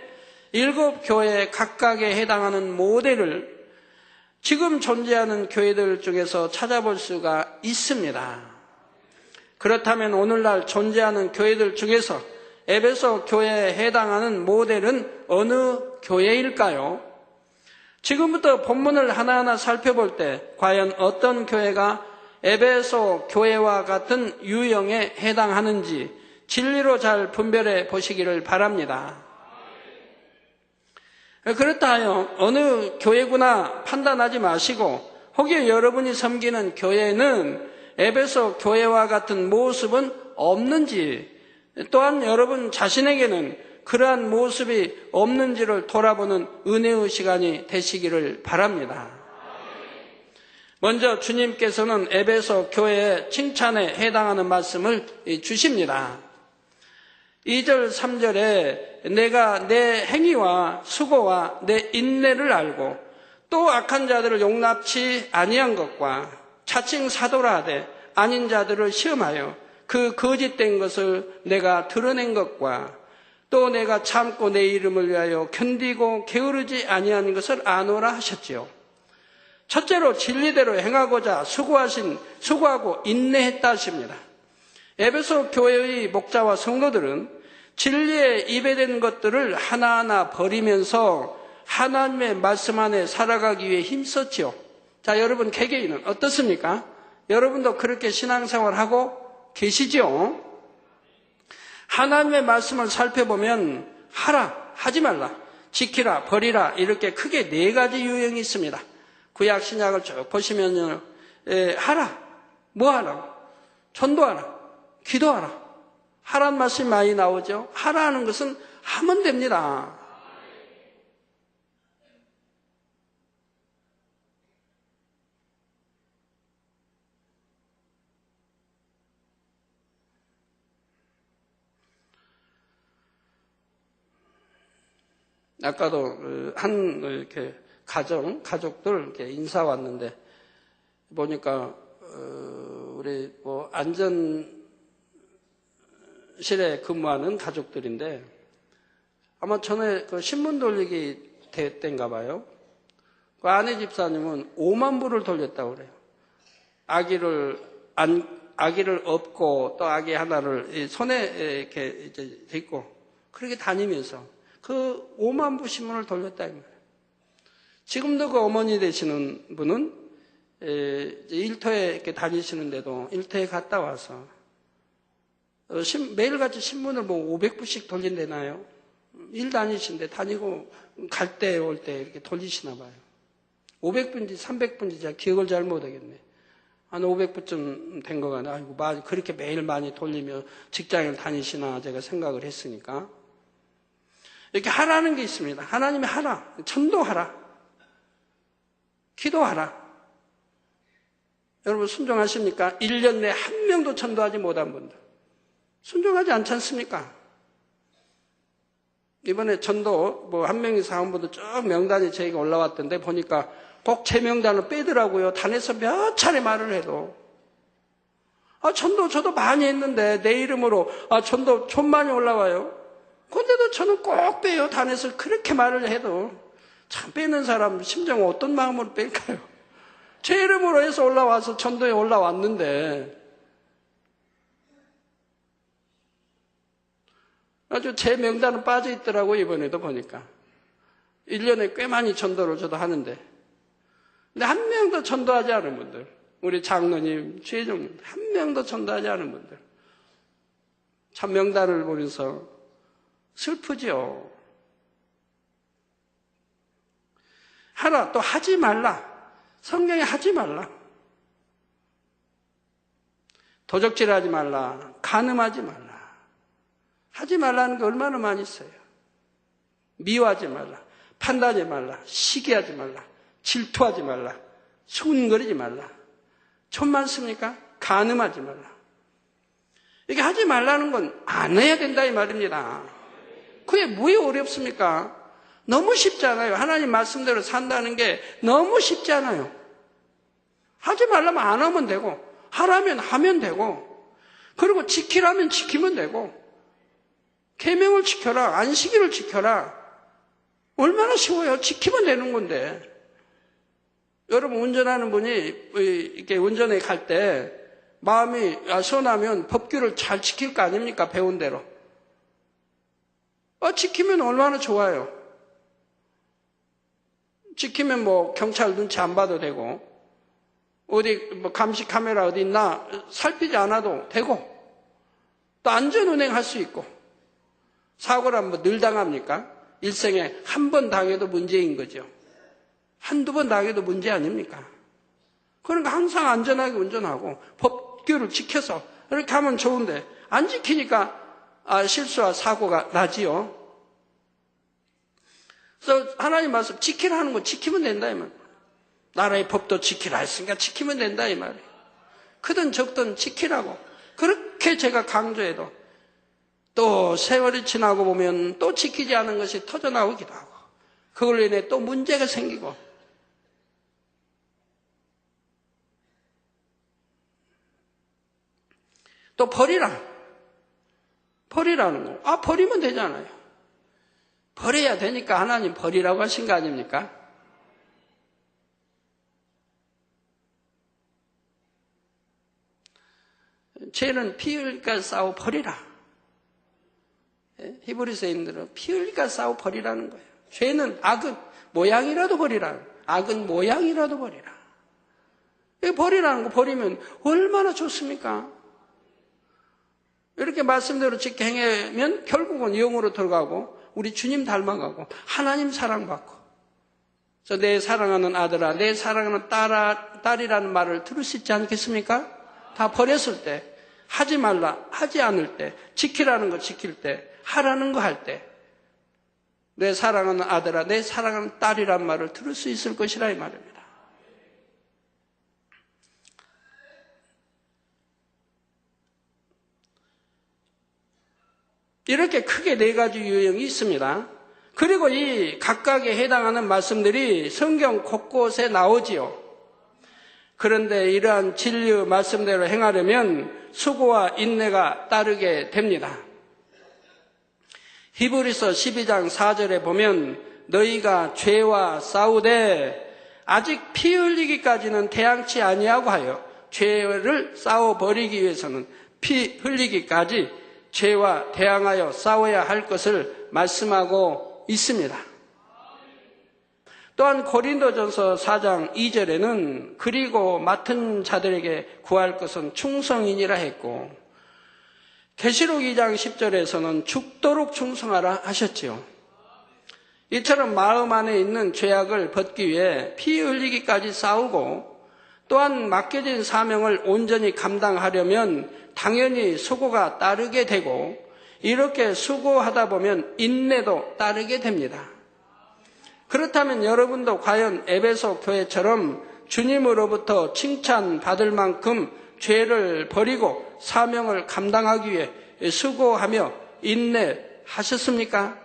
7 교회 각각에 해당하는 모델을 지금 존재하는 교회들 중에서 찾아볼 수가 있습니다. 그렇다면 오늘날 존재하는 교회들 중에서 에베소 교회에 해당하는 모델은 어느 교회일까요? 지금부터 본문을 하나하나 살펴볼 때 과연 어떤 교회가 에베소 교회와 같은 유형에 해당하는지 진리로 잘 분별해 보시기를 바랍니다. 그렇다 하여 어느 교회구나 판단하지 마시고 혹여 여러분이 섬기는 교회는 에베소 교회와 같은 모습은 없는지 또한 여러분 자신에게는 그러한 모습이 없는지를 돌아보는 은혜의 시간이 되시기를 바랍니다. 먼저 주님께서는 에베소 교회의 칭찬에 해당하는 말씀을 주십니다. 2절 3절에 내가 내 행위와 수고와 내 인내를 알고 또 악한 자들을 용납치 아니한 것과 자칭 사도라 하되 아닌 자들을 시험하여 그 거짓된 것을 내가 드러낸 것과 또 내가 참고 내 이름을 위하여 견디고 게으르지 아니한 것을 아노라 하셨지요. 첫째로 진리대로 행하고자 수고하고 인내했다 하십니다. 에베소 교회의 목자와 성도들은 진리에 입에된 것들을 하나하나 버리면서 하나님의 말씀 안에 살아가기 위해 힘썼지요. 자, 여러분 개개인은 어떻습니까? 여러분도 그렇게 신앙생활하고 계시죠? 하나님의 말씀을 살펴보면 하라, 하지 말라, 지키라, 버리라 이렇게 크게 4가지 유형이 있습니다. 구약 신약을 쭉 보시면요, 하라, 뭐 하라, 전도하라, 기도하라. 하라는 말씀이 많이 나오죠. 하라는 것은 하면 됩니다. 아까도 이렇게 가족들 이렇게 인사 왔는데 보니까 우리 뭐 안전실에 근무하는 가족들인데 아마 전에 그 신문 돌리기 때인가 봐요. 그 아내 집사님은 5만 부를 돌렸다고 그래요. 아기를 업고 또 아기 하나를 손에 이렇게 이제 딛고 그렇게 다니면서 그 5만 부 신문을 돌렸다 이 말이에요. 지금도 그 어머니 되시는 분은 일터에 이렇게 다니시는데도 일터에 갔다 와서 매일같이 신문을 뭐 500부씩 돌린대나요? 일 다니시는데 다니고 갈 때 올 때 이렇게 돌리시나 봐요. 500부인지 300부인지 제가 기억을 잘 못하겠네. 한 500부쯤 된 거 같네. 아이고, 그렇게 매일 많이 돌리며 직장을 다니시나 제가 생각을 했으니까. 이렇게 하라는 게 있습니다. 하나님이 하라. 전도하라. 기도하라. 여러분 순종하십니까? 1년 내에 한 명도 전도하지 못한 분들. 순종하지 않지 않습니까? 이번에 전도 뭐 한 명이 사온 분들 쭉 명단이 저희가 올라왔던데 보니까 꼭 제 명단을 빼더라고요. 단에서 몇 차례 말을 해도. 전도 저도 많이 했는데 내 이름으로 전도 좀 많이 올라와요. 근데도 저는 꼭 빼요. 단에서 그렇게 말을 해도. 참 빼는 사람 심정은 어떤 마음으로 뺄까요? 제 이름으로 해서 올라와서 전도에 올라왔는데 아주 제 명단은 빠져 있더라고요. 이번에도 보니까 1년에 꽤 많이 전도를 저도 하는데 근데 한 명도 전도하지 않은 분들, 우리 장로님, 최종님 한 명도 전도하지 않은 분들 참 명단을 보면서 슬프죠. 하라, 또 하지 말라. 성경에 하지 말라. 도적질하지 말라. 간음하지 말라. 하지 말라는 게 얼마나 많이 있어요. 미워하지 말라. 판단하지 말라. 시기하지 말라. 질투하지 말라. 수군거리지 말라. 좀 많습니까? 간음하지 말라. 이게 하지 말라는 건 안 해야 된다 이 말입니다. 그게 왜 어렵습니까? 너무 쉽잖아요. 하나님 말씀대로 산다는 게 너무 쉽잖아요. 하지 말라면 안 하면 되고 하라면 하면 되고 그리고 지키라면 지키면 되고 계명을 지켜라. 안식일을 지켜라. 얼마나 쉬워요. 지키면 되는 건데. 여러분 운전하는 분이 이렇게 운전에 갈 때 마음이 선하면 법규를 잘 지킬 거 아닙니까? 배운 대로. 지키면 얼마나 좋아요. 지키면 뭐 경찰 눈치 안 봐도 되고 어디 뭐 감시 카메라 어디 있나 살피지 않아도 되고 또 안전운행 할 수 있고 사고라면 뭐 늘 당합니까? 일생에 한 번 당해도 문제인 거죠. 한두 번 당해도 문제 아닙니까? 그러니까 항상 안전하게 운전하고 법규를 지켜서 이렇게 하면 좋은데 안 지키니까 실수와 사고가 나지요. 그래서 하나님 말씀 지키라는 거 지키면 된다 이 말. 나라의 법도 지키라 했으니까 지키면 된다 이 말이에요. 크든 적든 지키라고. 그렇게 제가 강조해도 또 세월이 지나고 보면 또 지키지 않은 것이 터져나오기도 하고 그걸로 인해 또 문제가 생기고 또 버리라. 버리라는 거. 아, 버리면 되잖아요. 버려야 되니까 하나님 버리라고 하신 거 아닙니까? 죄는 피 흘리까 싸워 버리라. 히브리서인들은 피 흘리까 싸워 버리라는 거예요. 죄는 악은 모양이라도 버리라. 악은 모양이라도 버리라. 버리라는 거 버리면 얼마나 좋습니까? 이렇게 말씀대로 지켜 행하면 결국은 영으로 들어가고 우리 주님 닮아가고 하나님 사랑받고. 그래서 내 사랑하는 아들아, 내 사랑하는 딸이라는 말을 들을 수 있지 않겠습니까? 다 버렸을 때, 하지 말라, 하지 않을 때, 지키라는 거 지킬 때, 하라는 거 할 때, 내 사랑하는 아들아, 내 사랑하는 딸이라는 말을 들을 수 있을 것이라 이 말입니다. 이렇게 크게 네 가지 유형이 있습니다. 그리고 이 각각에 해당하는 말씀들이 성경 곳곳에 나오지요. 그런데 이러한 진리의 말씀대로 행하려면 수고와 인내가 따르게 됩니다. 히브리서 12장 4절에 보면 너희가 죄와 싸우되 아직 피 흘리기까지는 태양치 아니하고 하여 죄를 싸워버리기 위해서는 피 흘리기까지 죄와 대항하여 싸워야 할 것을 말씀하고 있습니다. 또한 고린도전서 4장 2절에는 그리고 맡은 자들에게 구할 것은 충성이니라 했고 계시록 2장 10절에서는 죽도록 충성하라 하셨지요. 이처럼 마음 안에 있는 죄악을 벗기 위해 피 흘리기까지 싸우고 또한 맡겨진 사명을 온전히 감당하려면 당연히 수고가 따르게 되고 이렇게 수고하다 보면 인내도 따르게 됩니다. 그렇다면 여러분도 과연 에베소 교회처럼 주님으로부터 칭찬받을 만큼 죄를 버리고 사명을 감당하기 위해 수고하며 인내하셨습니까?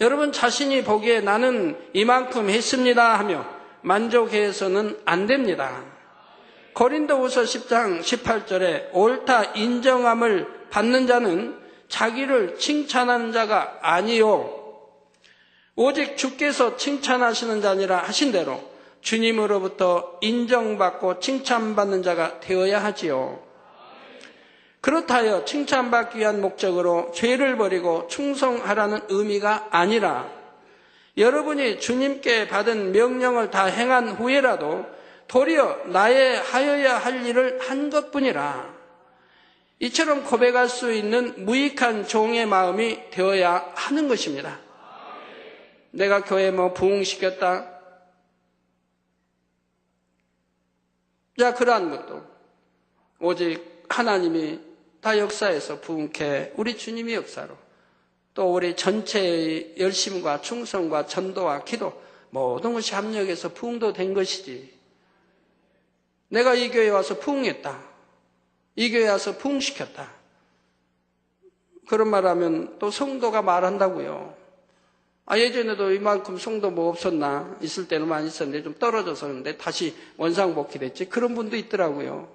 여러분 자신이 보기에 나는 이만큼 했습니다 하며 만족해서는 안 됩니다. 고린도후서 10장 18절에 옳다 인정함을 받는 자는 자기를 칭찬하는 자가 아니요 오직 주께서 칭찬하시는 자니라 하신 대로 주님으로부터 인정받고 칭찬받는 자가 되어야 하지요. 그렇다여 칭찬받기 위한 목적으로 죄를 버리고 충성하라는 의미가 아니라 여러분이 주님께 받은 명령을 다 행한 후에라도 도리어 나의 하여야 할 일을 한 것뿐이라 이처럼 고백할 수 있는 무익한 종의 마음이 되어야 하는 것입니다. 내가 교회 부흥시켰다. 자, 그러한 것도 오직 하나님이 다 역사에서 부흥케 우리 주님이 역사로 또 우리 전체의 열심과 충성과 전도와 기도 모든 것이 합력해서 부흥도 된 것이지. 내가 이 교회에 와서 부흥했다. 이 교회에 와서 부흥시켰다. 그런 말하면 또 성도가 말한다고요. 예전에도 이만큼 성도 없었나? 있을 때는 많이 있었는데 좀 떨어졌었는데 다시 원상복귀 됐지. 그런 분도 있더라고요.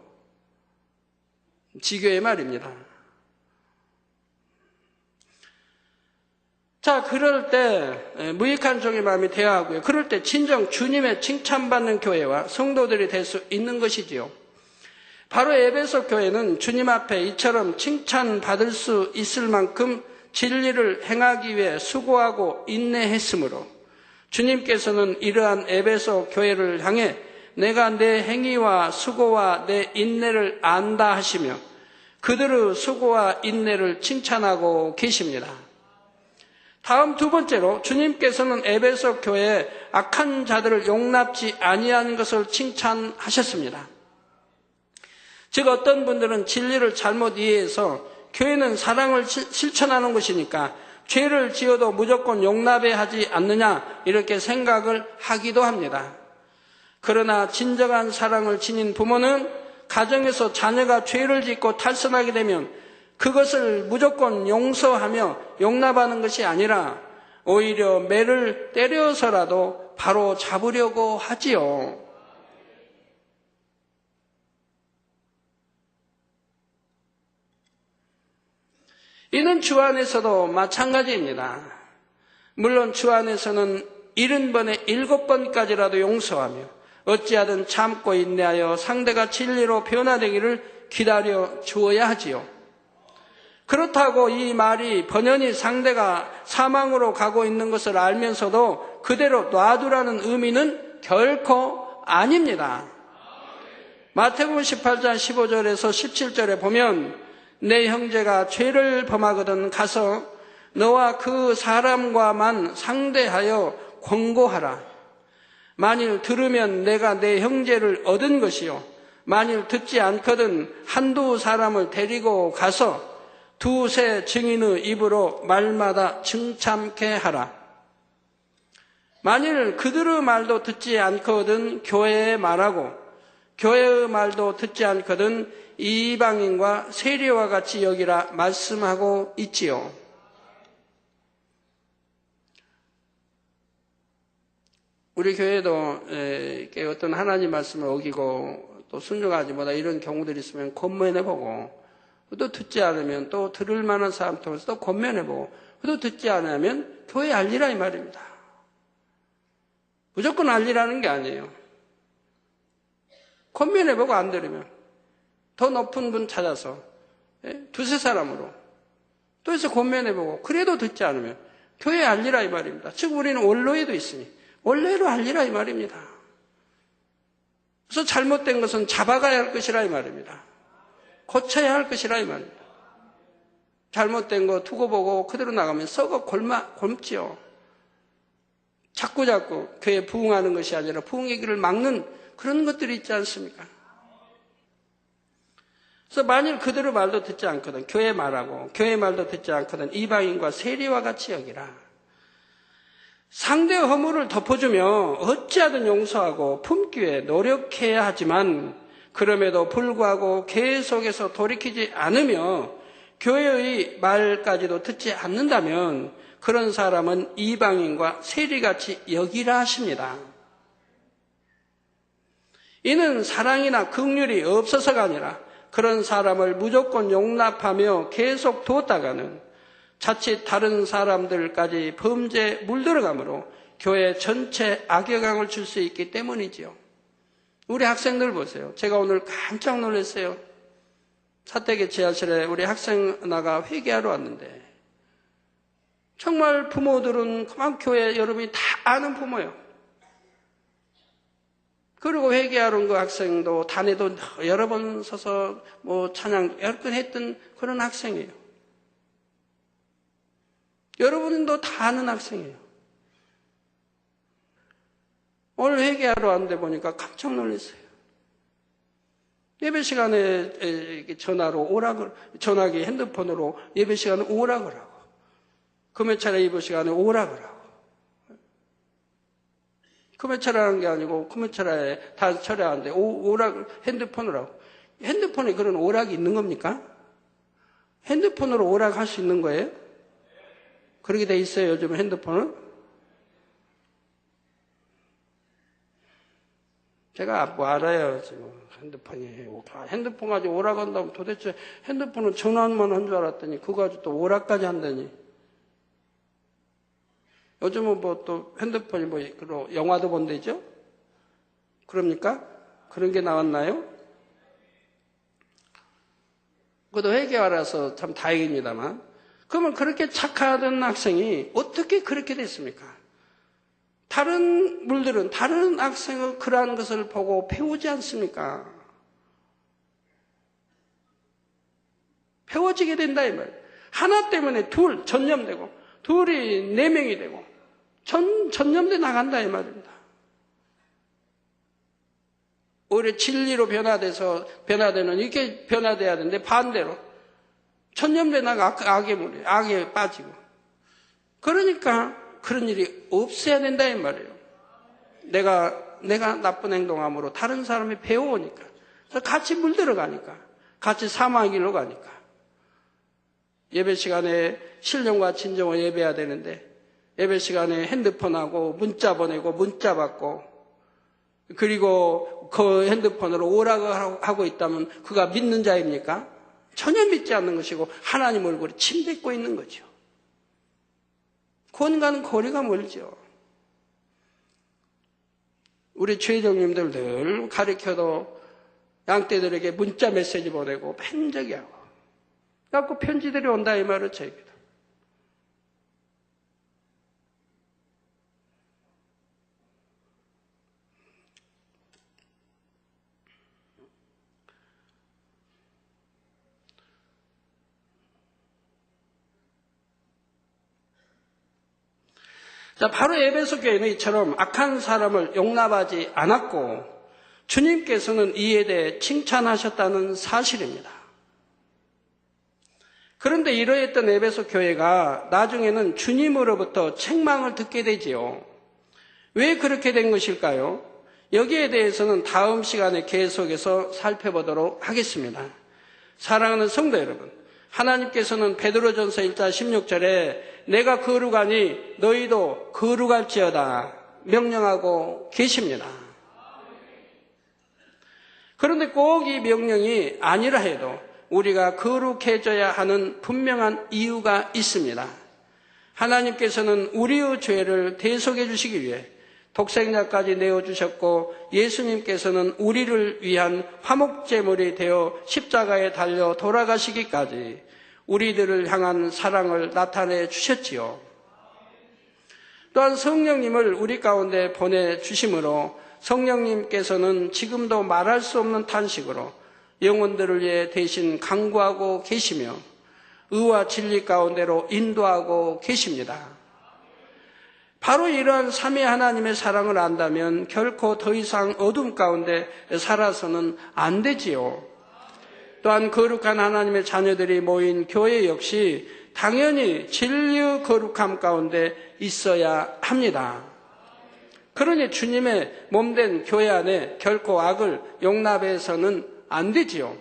지교의 말입니다. 자, 그럴 때 무익한 종의 마음이 되어야 하고요. 그럴 때 진정 주님의 칭찬받는 교회와 성도들이 될 수 있는 것이지요. 바로 에베소 교회는 주님 앞에 이처럼 칭찬받을 수 있을 만큼 진리를 행하기 위해 수고하고 인내했으므로 주님께서는 이러한 에베소 교회를 향해 내가 내 행위와 수고와 내 인내를 안다 하시며 그들의 수고와 인내를 칭찬하고 계십니다. 다음 두 번째로 주님께서는 에베소 교회에 악한 자들을 용납지 아니하는 것을 칭찬하셨습니다. 즉 어떤 분들은 진리를 잘못 이해해서 교회는 사랑을 실천하는 것이니까 죄를 지어도 무조건 용납해야 하지 않느냐 이렇게 생각을 하기도 합니다. 그러나 진정한 사랑을 지닌 부모는 가정에서 자녀가 죄를 짓고 탈선하게 되면 그것을 무조건 용서하며 용납하는 것이 아니라 오히려 매를 때려서라도 바로 잡으려고 하지요. 이는 주 안에서도 마찬가지입니다. 물론 주 안에서는 70번에 7번까지라도 용서하며 어찌하든 참고 인내하여 상대가 진리로 변화되기를 기다려 주어야 하지요. 그렇다고 이 말이 번연히 상대가 사망으로 가고 있는 것을 알면서도 그대로 놔두라는 의미는 결코 아닙니다. 마태복음 18장 15절에서 17절에 보면 내 형제가 죄를 범하거든 가서 너와 그 사람과만 상대하여 권고하라. 만일 들으면 내가 내 형제를 얻은 것이요 만일 듣지 않거든 한두 사람을 데리고 가서 두세 증인의 입으로 말마다 증참케 하라. 만일 그들의 말도 듣지 않거든 교회에 말하고 교회의 말도 듣지 않거든 이방인과 세리와 같이 여기라 말씀하고 있지요. 우리 교회도 어떤 하나님 말씀을 어기고 또 순종하지 못하 이런 경우들이 있으면 권면해보고 또 듣지 않으면 또 들을 만한 사람 통해서 또 권면해보고 또 듣지 않으면 교회에 알리라 이 말입니다. 무조건 알리라는 게 아니에요. 권면해보고 안 들으면 더 높은 분 찾아서 두세 사람으로 또 해서 권면해보고 그래도 듣지 않으면 교회에 알리라 이 말입니다. 즉 우리는 원로에도 있으니 원래로 알리라 이 말입니다. 그래서 잘못된 것은 잡아가야 할 것이라 이 말입니다. 고쳐야 할 것이라 이 말입니다. 잘못된 거 두고 보고 그대로 나가면 썩어 곪지요. 자꾸 교회에 부흥하는 것이 아니라 부흥의 길을 막는 그런 것들이 있지 않습니까? 그래서 만일 그들의 말도 듣지 않거든 교회 말하고 교회 말도 듣지 않거든 이방인과 세리와 같이 여기라. 상대의 허물을 덮어주며 어찌하든 용서하고 품기 위해 노력해야 하지만 그럼에도 불구하고 계속해서 돌이키지 않으며 교회의 말까지도 듣지 않는다면 그런 사람은 이방인과 세리같이 여기라 하십니다. 이는 사랑이나 긍휼이 없어서가 아니라 그런 사람을 무조건 용납하며 계속 두었다가는 자칫 다른 사람들까지 범죄에 물들어가므로 교회 전체 악영향을 줄 수 있기 때문이지요. 우리 학생들 보세요. 제가 오늘 깜짝 놀랐어요. 사택의 지하실에 우리 학생 하나가 회개하러 왔는데 정말 부모들은 그만 교회 여러분이 다 아는 부모예요. 그리고 회개하러 온 그 학생도 단에도 여러 번 서서 찬양 여러 번 했던 그런 학생이에요. 여러분도 다 아는 학생이에요. 오늘 회개하러 왔는데 보니까 깜짝 놀랐어요. 예배 시간에 전화기 핸드폰으로 예배 시간에 오라 그러고 금요철에 예배 시간에 오라 그러고 금요철하는 게 아니고 금요철에 다 철회하는데 오라 핸드폰으로 하고 핸드폰에 그런 오락이 있는 겁니까? 핸드폰으로 오락할 수 있는 거예요? 그렇게 돼 있어요, 요즘 핸드폰은? 제가 알아요, 지금. 핸드폰 가지고 오락한다면 도대체 핸드폰은 전화만 한 줄 알았더니 그거 가지고 또 오락까지 한다니. 요즘은 또 핸드폰이 영화도 본대죠? 그럽니까? 그런 게 나왔나요? 그것도 회개하라서 참 다행입니다만. 그러면 그렇게 착하던 학생이 어떻게 그렇게 됐습니까? 다른 물들은 다른 학생의 그러한 것을 보고 배우지 않습니까? 배워지게 된다 이 말이에요. 하나 때문에 전념되고 둘이 4명이 되고 전념돼 나간다 이 말입니다. 오히려 진리로 변화되는 이렇게 변화돼야 되는데 반대로 전념돼 나가 악에 빠지고 그러니까 그런 일이 없어야 된다 이 말이에요. 내가 나쁜 행동함으로 다른 사람이 배워오니까 그래서 같이 물들어가니까 같이 사망의 길로 가니까 예배 시간에 신령과 진정을 예배해야 되는데 예배 시간에 핸드폰하고 문자 보내고 문자 받고 그리고 그 핸드폰으로 오락을 하고 있다면 그가 믿는 자입니까? 전혀 믿지 않는 것이고 하나님 얼굴에 침뱉고 있는 거죠. 구원과는 거리가 멀죠. 우리 최정님들 늘 가르쳐도 양떼들에게 문자 메시지 보내고 팬적이 하고 그래갖고 편지들이 온다 이 말을 저에게도. 자, 바로 에베소 교회는 이처럼 악한 사람을 용납하지 않았고 주님께서는 이에 대해 칭찬하셨다는 사실입니다. 그런데 이러했던 에베소 교회가 나중에는 주님으로부터 책망을 듣게 되지요. 왜 그렇게 된 것일까요? 여기에 대해서는 다음 시간에 계속해서 살펴보도록 하겠습니다. 사랑하는 성도 여러분, 하나님께서는 베드로전서 1장 16절에 내가 거룩하니 너희도 거룩할지어다 명령하고 계십니다. 그런데 꼭 이 명령이 아니라 해도 우리가 거룩해져야 하는 분명한 이유가 있습니다. 하나님께서는 우리의 죄를 대속해 주시기 위해 독생자까지 내어주셨고 예수님께서는 우리를 위한 화목제물이 되어 십자가에 달려 돌아가시기까지 우리들을 향한 사랑을 나타내 주셨지요. 또한 성령님을 우리 가운데 보내주심으로 성령님께서는 지금도 말할 수 없는 탄식으로 영혼들을 위해 대신 간구하고 계시며 의와 진리 가운데로 인도하고 계십니다. 바로 이러한 삼위 하나님의 사랑을 안다면 결코 더 이상 어둠 가운데 살아서는 안 되지요. 또한 거룩한 하나님의 자녀들이 모인 교회 역시 당연히 진리의 거룩함 가운데 있어야 합니다. 그러니 주님의 몸된 교회 안에 결코 악을 용납해서는 안 되지요.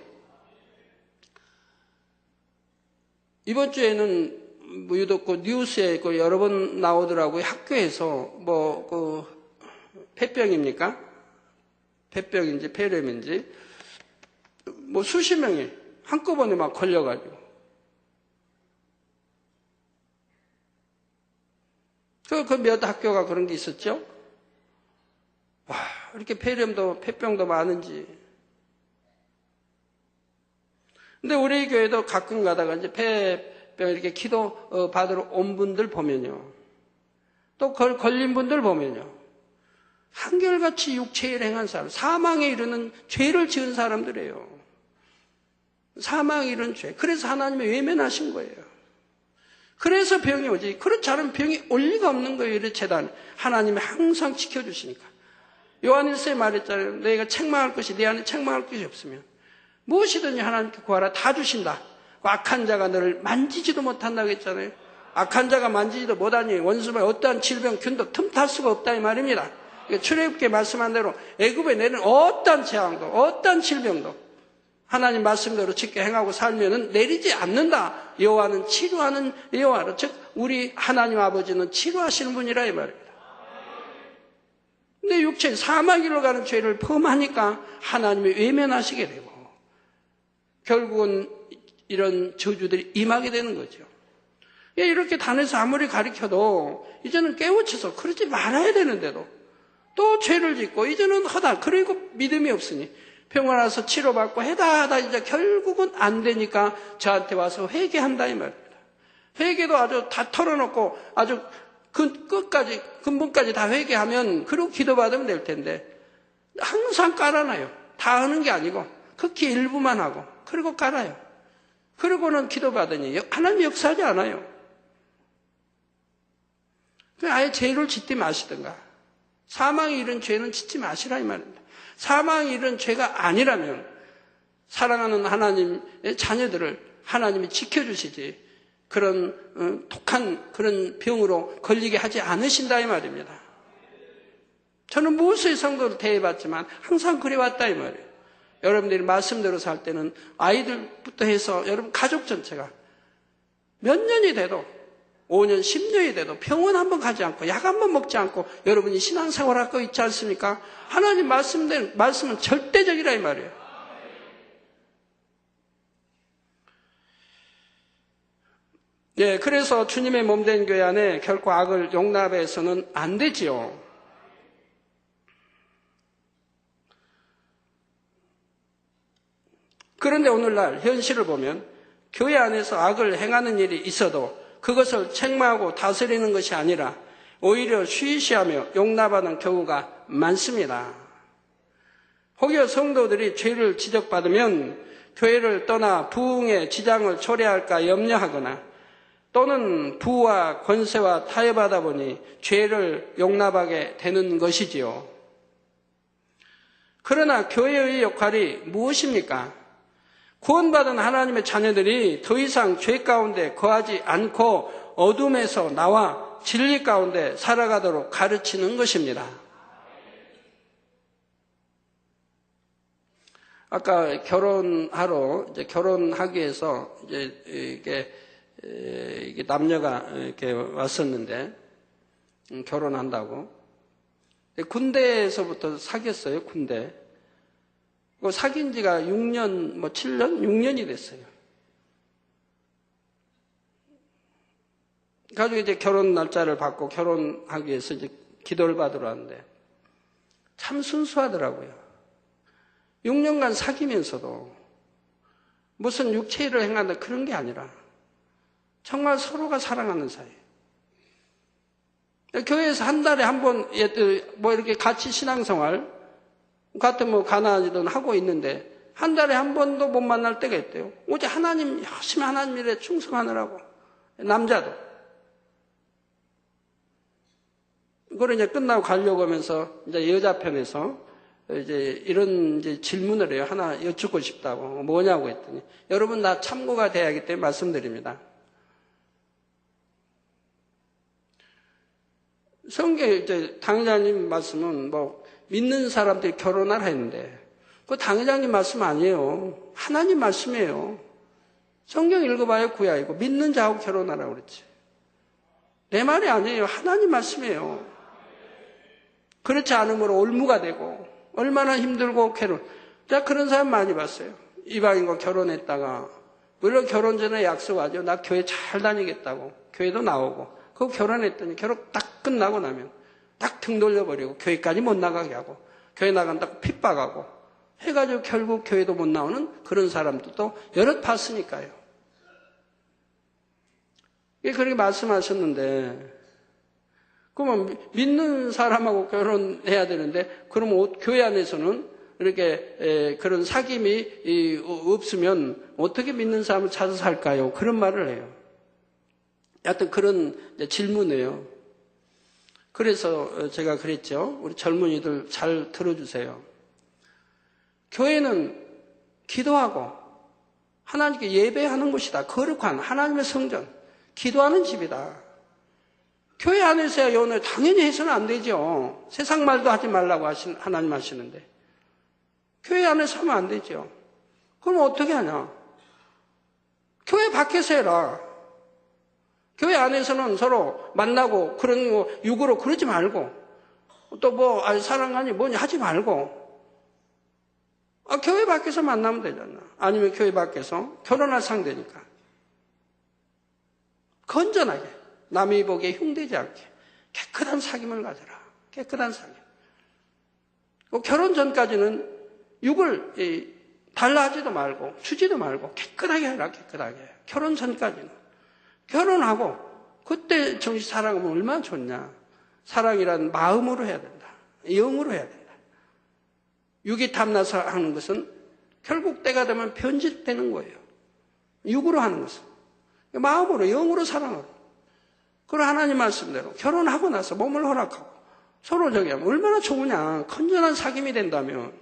이번 주에는 유독 뉴스에 여러 번 나오더라고요. 학교에서 폐병입니까? 폐병인지 폐렴인지 수십 명이 한꺼번에 막 걸려가지고 그 몇 학교가 그런 게 있었죠? 와, 이렇게 폐렴도 폐병도 많은지. 근데 우리 교회도 가끔 가다가 이제 폐병 이렇게 기도 받으러 온 분들 보면요. 또 걸린 분들 보면요. 한결같이 육체에 행한 사람, 사망에 이르는 죄를 지은 사람들이에요. 사망에 이르는 죄. 그래서 하나님이 외면하신 거예요. 그래서 병이 오지. 그렇지 않으면 병이 올 리가 없는 거예요. 이 재단. 하나님이 항상 지켜주시니까. 요한일서에 말했잖아요. 너희가 책망할 것이 내 안에 책망할 것이 없으면 무엇이든지 하나님께 구하라 다 주신다. 악한 자가 너를 만지지도 못한다고 했잖아요. 악한 자가 만지지도 못하니 원수만 어떠한 질병, 균도 틈탈 수가 없다 이 말입니다. 출애굽기에 말씀한 대로 애굽에 내는 어떠한 재앙도 어떠한 질병도 하나님 말씀대로 지켜 행하고 살면은 내리지 않는다. 여호와는 치료하는 여호와로, 즉 우리 하나님 아버지는 치료하시는 분이라 이 말입니다. 근데 육체 사망길로 가는 죄를 범하니까 하나님이 외면하시게 되고 결국은 이런 저주들이 임하게 되는 거죠. 이렇게 단에서 아무리 가르쳐도 이제는 깨우쳐서 그러지 말아야 되는데도 또 죄를 짓고 이제는 하다. 그리고 믿음이 없으니 병원 와서 치료받고 하다 이제 결국은 안 되니까 저한테 와서 회개한다 이 말입니다. 회개도 아주 다 털어놓고 아주 끝까지 근본까지 다 회개하면 그리고 기도받으면 될 텐데 항상 깔아놔요. 다 하는 게 아니고 극히 일부만 하고 그리고 깔아요. 그리고는 기도받으니 하나님 역사하지 않아요. 아예 죄를 짓지 마시든가 사망이 이른 죄는 짓지 마시라 이 말입니다. 사망이 이른 죄가 아니라면 사랑하는 하나님의 자녀들을 하나님이 지켜주시지 그런 독한 그런 병으로 걸리게 하지 않으신다 이 말입니다. 저는 무수의 성도를 대해봤지만 항상 그래왔다 이 말이에요. 여러분들이 말씀대로 살 때는 아이들부터 해서 여러분 가족 전체가 몇 년이 돼도 5년, 10년이 돼도 병원 한번 가지 않고 약 한번 먹지 않고 여러분이 신앙생활 하고 있지 않습니까? 하나님 말씀은 절대적이라 이 말이에요. 예, 그래서 주님의 몸된 교회 안에 결코 악을 용납해서는 안 되지요. 그런데 오늘날 현실을 보면 교회 안에서 악을 행하는 일이 있어도 그것을 책망하고 다스리는 것이 아니라 오히려 쉬쉬하며 용납하는 경우가 많습니다. 혹여 성도들이 죄를 지적받으면 교회를 떠나 부흥의 지장을 초래할까 염려하거나 또는 부와 권세와 타협하다 보니 죄를 용납하게 되는 것이지요. 그러나 교회의 역할이 무엇입니까? 구원받은 하나님의 자녀들이 더 이상 죄 가운데 거하지 않고 어둠에서 나와 진리 가운데 살아가도록 가르치는 것입니다. 아까 결혼하기 위해서 이게 남녀가 이렇게 왔었는데, 결혼한다고. 군대에서부터 사귀었어요, 군대. 사귄 지가 6년, 7년? 6년이 됐어요. 가지고 이제 결혼 날짜를 받고 결혼하기 위해서 이제 기도를 받으러 왔는데, 참 순수하더라고요. 6년간 사귀면서도 무슨 육체일을 행한다 그런 게 아니라 정말 서로가 사랑하는 사이. 교회에서 한 달에 한 번 이렇게 같이 신앙생활 같은 가나안이든 하고 있는데 한 달에 한 번도 못 만날 때가 있대요. 오직 하나님 열심히 하나님 일에 충성하느라고. 남자도. 그걸 이제 끝나고 가려고 하면서 이제 여자 편에서 이제 이런 이제 질문을 해요. 하나 여쭙고 싶다고. 뭐냐고 했더니 여러분 나 참고가 돼야 하기 때문에 말씀드립니다. 성경에 이제 당회장님 말씀은 믿는 사람들이 결혼하라 했는데 그거 당회장님 말씀 아니에요. 하나님 말씀이에요. 성경 읽어봐요. 구약이고 믿는 자하고 결혼하라고 그랬지. 내 말이 아니에요. 하나님 말씀이에요. 그렇지 않으므로 올무가 되고 얼마나 힘들고 괴로워. 제가 그런 사람 많이 봤어요. 이방인과 결혼했다가 물론 결혼 전에 약속하죠. 나 교회 잘 다니겠다고. 교회도 나오고. 그거 결혼했더니 결혼 딱 끝나고 나면 딱 등 돌려버리고 교회까지 못 나가게 하고 교회 나간다고 핍박하고 해가지고 결국 교회도 못 나오는 그런 사람들도 여럿 봤으니까요. 그렇게 말씀하셨는데 그러면 믿는 사람하고 결혼해야 되는데 그러면 교회 안에서는 이렇게 그런 사귐이 없으면 어떻게 믿는 사람을 찾아서 살까요? 그런 말을 해요. 하여튼 그런 질문이에요. 그래서 제가 그랬죠. 우리 젊은이들 잘 들어주세요. 교회는 기도하고 하나님께 예배하는 곳이다. 거룩한 하나님의 성전, 기도하는 집이다. 교회 안에서야 연애 당연히 해서는 안 되죠. 세상 말도 하지 말라고 하나님 하시는데 교회 안에서 하면 안 되죠. 그럼 어떻게 하냐? 교회 밖에서 해라. 교회 안에서는 서로 만나고 그런 거 육으로 그러지 말고 또 사랑하니 뭐냐 하지 말고 교회 밖에서 만나면 되잖아. 아니면 교회 밖에서 결혼할 상대니까 건전하게 남의 복에 흉되지 않게 깨끗한 사귐을 가져라. 깨끗한 사귐. 결혼 전까지는 육을 달라 하지도 말고 주지도 말고 깨끗하게 해라. 깨끗하게. 결혼 전까지는. 결혼하고 그때 정신 사랑하면 얼마나 좋냐. 사랑이란 마음으로 해야 된다. 영으로 해야 된다. 육이 탐나서 하는 것은 결국 때가 되면 변질되는 거예요. 육으로 하는 것은. 마음으로 영으로 사랑하고 그리고 하나님 말씀대로 결혼하고 나서 몸을 허락하고 서로 저기 하면 얼마나 좋으냐. 건전한 사귐이 된다면.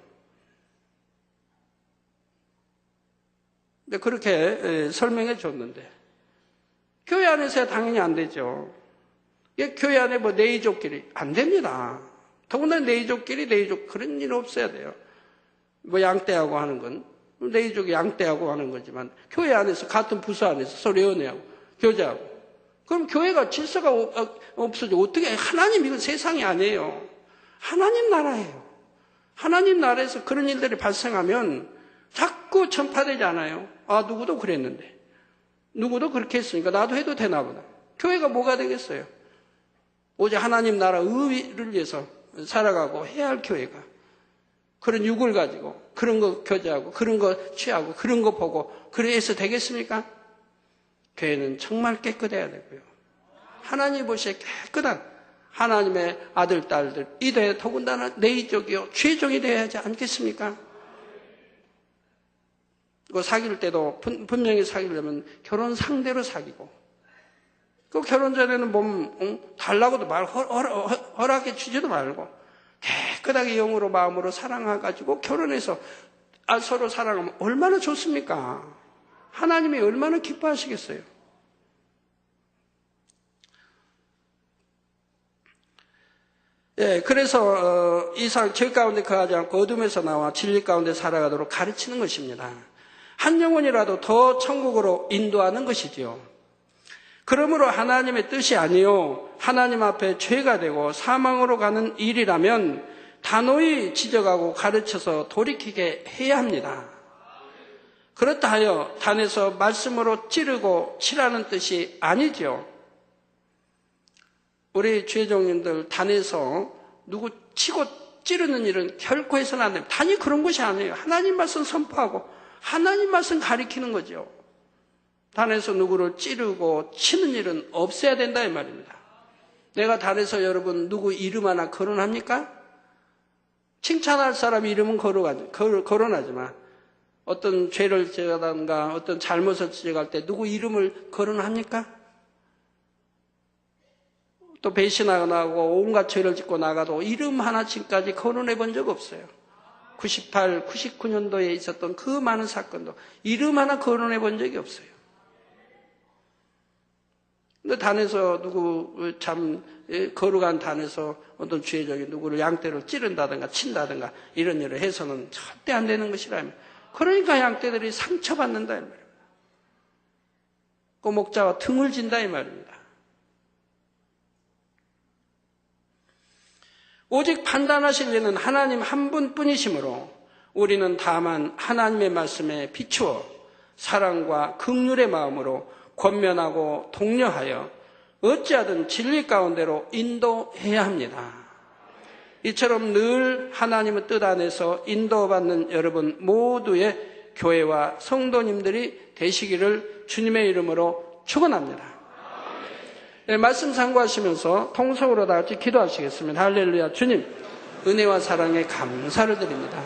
근데 그렇게 설명해 줬는데 교회 안에서야 당연히 안 되죠. 교회 안에 내이족끼리 안 됩니다. 더군다나 내이족끼리 그런 일 없어야 돼요. 양떼하고 하는 건 내이족이 양떼하고 하는 거지만 교회 안에서 같은 부서 안에서 서로 연애하고 교제하고 그럼 교회가 질서가 없어져. 어떻게 하나님 이건 세상이 아니에요. 하나님 나라예요. 하나님 나라에서 그런 일들이 발생하면 자꾸 전파되지 않아요. 누구도 그랬는데 누구도 그렇게 했으니까 나도 해도 되나 보다. 교회가 뭐가 되겠어요? 오직 하나님 나라 의를 위해서 살아가고 해야 할 교회가. 그런 육을 가지고 그런 거 교제하고 그런 거 취하고 그런 거 보고 그래서 되겠습니까? 교회는 정말 깨끗해야 되고요. 하나님 보시기에 깨끗한 하나님의 아들, 딸들, 이대 더군다나 내 이족이요 죄종이 되어야 하지 않겠습니까? 그 사귈 때도 분명히 사귀려면 결혼 상대로 사귀고, 그 결혼 전에는 달라고도 허락해 주지도 말고 깨끗하게 영으로 마음으로 사랑해가지고 결혼해서 서로 사랑하면 얼마나 좋습니까? 하나님이 얼마나 기뻐하시겠어요? 예, 그래서 이상 죄 가운데 거하지 않고 어둠에서 나와 진리 가운데 살아가도록 가르치는 것입니다. 한 영혼이라도 더 천국으로 인도하는 것이지요. 그러므로 하나님의 뜻이 아니요 하나님 앞에 죄가 되고 사망으로 가는 일이라면 단호히 지적하고 가르쳐서 돌이키게 해야 합니다. 그렇다 하여 단에서 말씀으로 찌르고 치라는 뜻이 아니죠. 우리 죄종님들 단에서 누구 치고 찌르는 일은 결코 해서는 안 됩니다. 단이 그런 것이 아니에요. 하나님 말씀 선포하고 하나님 말씀 가리키는 거죠. 단에서 누구를 찌르고 치는 일은 없어야 된다 이 말입니다. 내가 단에서 여러분 누구 이름 하나 거론합니까? 칭찬할 사람 이름은 거론하지만 어떤 죄를 지어가든가 어떤 잘못을 지어갈 때 누구 이름을 거론합니까? 또 배신하고 온갖 죄를 짓고 나가도 이름 하나쯤까지 거론해 본 적 없어요. 98, 99년도에 있었던 그 많은 사건도 이름 하나 거론해 본 적이 없어요. 근데 단에서 누구 거룩한 단에서 어떤 죄적인 누구를 양떼를 찌른다든가 친다든가 이런 일을 해서는 절대 안 되는 것이라면, 그러니까 양떼들이 상처받는다 이 말입니다. 그 목자와 등을 진다 이 말입니다. 오직 판단하실 이는 하나님 한 분뿐이시므로 우리는 다만 하나님의 말씀에 비추어 사랑과 긍휼의 마음으로 권면하고 독려하여 어찌하든 진리 가운데로 인도해야 합니다. 이처럼 늘 하나님의 뜻 안에서 인도받는 여러분 모두의 교회와 성도님들이 되시기를 주님의 이름으로 축원합니다. 네, 말씀 참고하시면서 통성으로 다 같이 기도하시겠습니다. 할렐루야. 주님, 은혜와 사랑에 감사를 드립니다.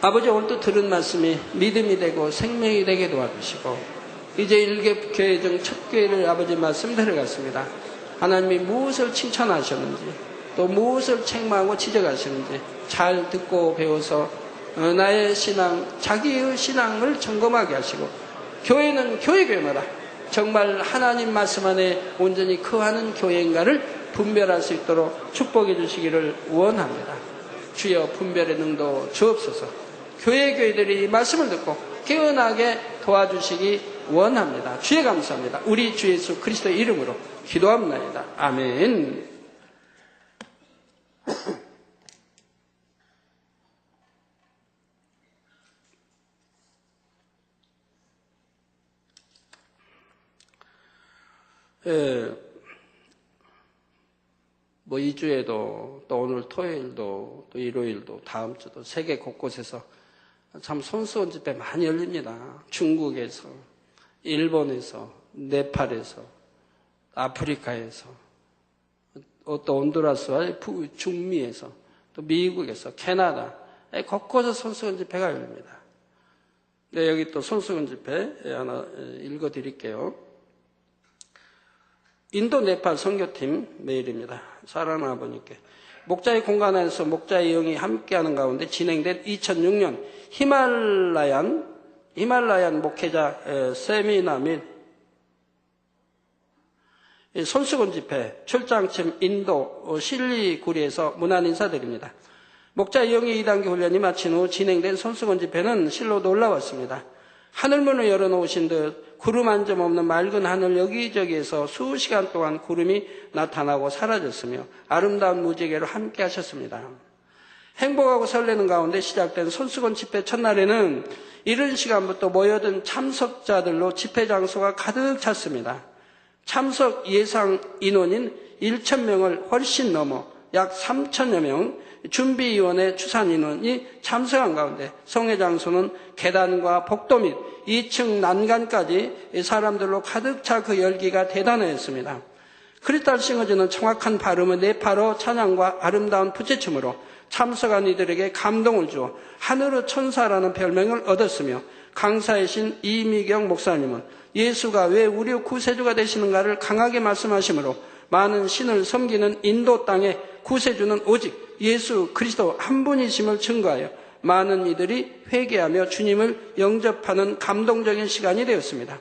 아버지, 오늘도 들은 말씀이 믿음이 되고 생명이 되게 도와주시고, 이제 일개교회중 첫 교회를 아버지 말씀 들어갔습니다. 하나님이 무엇을 칭찬하셨는지 또 무엇을 책망하고 지적하시는지 잘 듣고 배워서 나의 신앙, 자기의 신앙을 점검하게 하시고, 교회는 교회마다 정말 하나님 말씀 안에 온전히 거하는 교회인가를 분별할 수 있도록 축복해 주시기를 원합니다. 주여 분별의 능도 주옵소서. 교회들이 이 말씀을 듣고 깨어나게 도와주시기 원합니다. 주에 감사합니다. 우리 주 예수 그리스도의 이름으로 기도합니다. 아멘. 뭐 2주에도 또 오늘 토요일도 또 일요일도 다음 주도 세계 곳곳에서 참 손수건 집회 많이 열립니다. 중국에서, 일본에서, 네팔에서, 아프리카에서, 또 온두라스와 중미에서, 또 미국에서, 캐나다 곳곳에 손수건 집회가 열립니다. 네, 여기 또 손수건 집회 하나 읽어드릴게요. 인도 네팔 선교팀 메일입니다. 사랑하는 아버님께, 목자의 공간 안에서 목자의 영이 함께하는 가운데 진행된 2006년 히말라얀 목회자 세미나 및 손수건 집회 출장팀 인도 실리구리에서 문안 인사드립니다. 목자의 영의 2단계 훈련이 마친 후 진행된 손수건 집회는 실로 놀라웠습니다. 하늘문을 열어놓으신 듯 구름 한 점 없는 맑은 하늘 여기저기에서 수시간 동안 구름이 나타나고 사라졌으며 아름다운 무지개로 함께 하셨습니다. 행복하고 설레는 가운데 시작된 손수건 집회 첫날에는 이른 시간부터 모여든 참석자들로 집회 장소가 가득 찼습니다. 참석 예상 인원인 1,000명을 훨씬 넘어 약 3,000여 명 준비위원회 추산 인원이 참석한 가운데 성회 장소는 계단과 복도 및 2층 난간까지 사람들로 가득 차 그 열기가 대단했습니다. 크리스탈 싱어즈는 정확한 발음의 네팔어 찬양과 아름다운 부채춤으로 참석한 이들에게 감동을 주어 하늘의 천사라는 별명을 얻었으며 강사이신 이미경 목사님은 예수가 왜 우리 구세주가 되시는가를 강하게 말씀하시므로 많은 신을 섬기는 인도 땅에 구세주는 오직 예수 그리스도 한 분이심을 증거하여 많은 이들이 회개하며 주님을 영접하는 감동적인 시간이 되었습니다.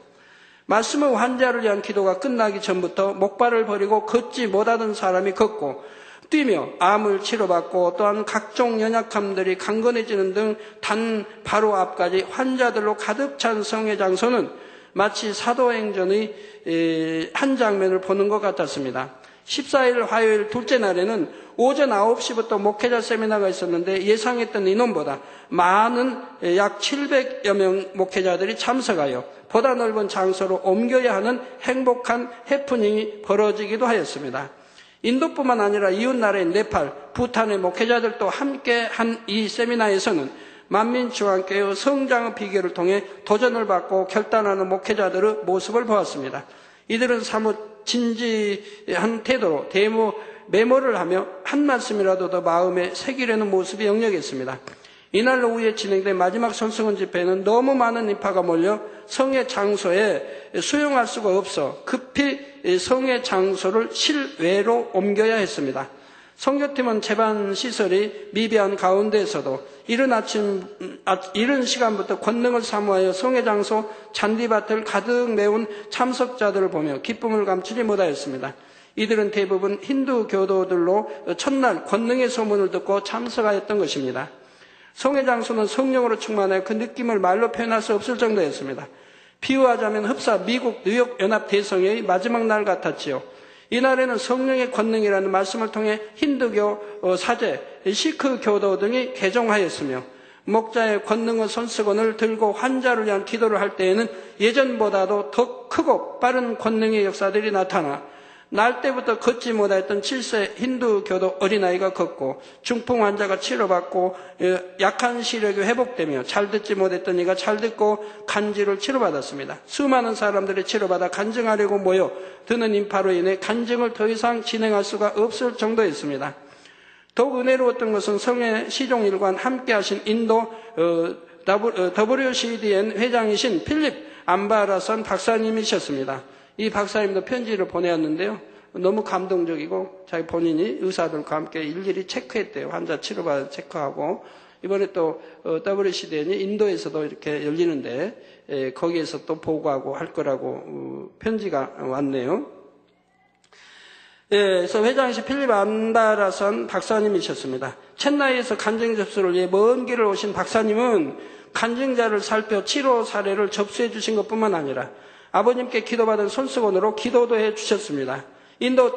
말씀의 환자를 위한 기도가 끝나기 전부터 목발을 버리고 걷지 못하던 사람이 걷고 뛰며 암을 치료받고 또한 각종 연약함들이 강건해지는 등 단 바로 앞까지 환자들로 가득 찬 성회 장소는 마치 사도행전의 한 장면을 보는 것 같았습니다. 14일 화요일 둘째 날에는 오전 9시부터 목회자 세미나가 있었는데 예상했던 인원보다 많은 약 700여 명 목회자들이 참석하여 보다 넓은 장소로 옮겨야 하는 행복한 해프닝이 벌어지기도 하였습니다. 인도뿐만 아니라 이웃나라인 네팔, 부탄의 목회자들도 함께 한 이 세미나에서는 만민중앙교회의 성장의 비결을 통해 도전을 받고 결단하는 목회자들의 모습을 보았습니다. 이들은 사뭇 진지한 태도로 메모를 하며 한 말씀이라도 더 마음에 새기려는 모습이 역력했습니다. 이날 오후에 진행된 마지막 손수건 집회에는 너무 많은 인파가 몰려 성회 장소에 수용할 수가 없어 급히 성회 장소를 실외로 옮겨야 했습니다. 선교팀은 제반 시설이 미비한 가운데에서도 이른 시간부터 권능을 사모하여 성회 장소 잔디밭을 가득 메운 참석자들을 보며 기쁨을 감추지 못하였습니다. 이들은 대부분 힌두 교도들로 첫날 권능의 소문을 듣고 참석하였던 것입니다. 성회 장소는 성령으로 충만하여 그 느낌을 말로 표현할 수 없을 정도였습니다. 비유하자면 흡사 미국 뉴욕 연합 대성회의 마지막 날 같았지요. 이날에는 성령의 권능이라는 말씀을 통해 힌두교 사제, 시크 교도 등이 개종하였으며 목자의 권능의 손수건을 들고 환자를 위한 기도를 할 때에는 예전보다도 더 크고 빠른 권능의 역사들이 나타나 날 때부터 걷지 못했던 7세 힌두교도 어린아이가 걷고 중풍 환자가 치료받고 약한 시력이 회복되며 잘 듣지 못했던 이가 잘 듣고 간질을 치료받았습니다. 수많은 사람들이 치료받아 간증하려고 모여 드는 인파로 인해 간증을 더 이상 진행할 수가 없을 정도였습니다. 더욱 은혜로웠던 것은 성회 시종일관 함께 하신 인도 WCDN 회장이신 필립 암바라선 박사님이셨습니다. 이 박사님도 편지를 보내었는데요. 너무 감동적이고 자기 본인이 의사들과 함께 일일이 체크했대요. 환자 치료받아 체크하고 이번에 또 WCDN이 인도에서도 이렇게 열리는데 거기에서 또 보고하고 할 거라고 편지가 왔네요. 그래서 회장이신 필립 암바라선 박사님이셨습니다. 첸나이에서 간증 접수를 위해 먼 길을 오신 박사님은 간증자를 살펴 치료 사례를 접수해 주신 것뿐만 아니라 아버님께 기도받은 손수건으로 기도도 해 주셨습니다. 인도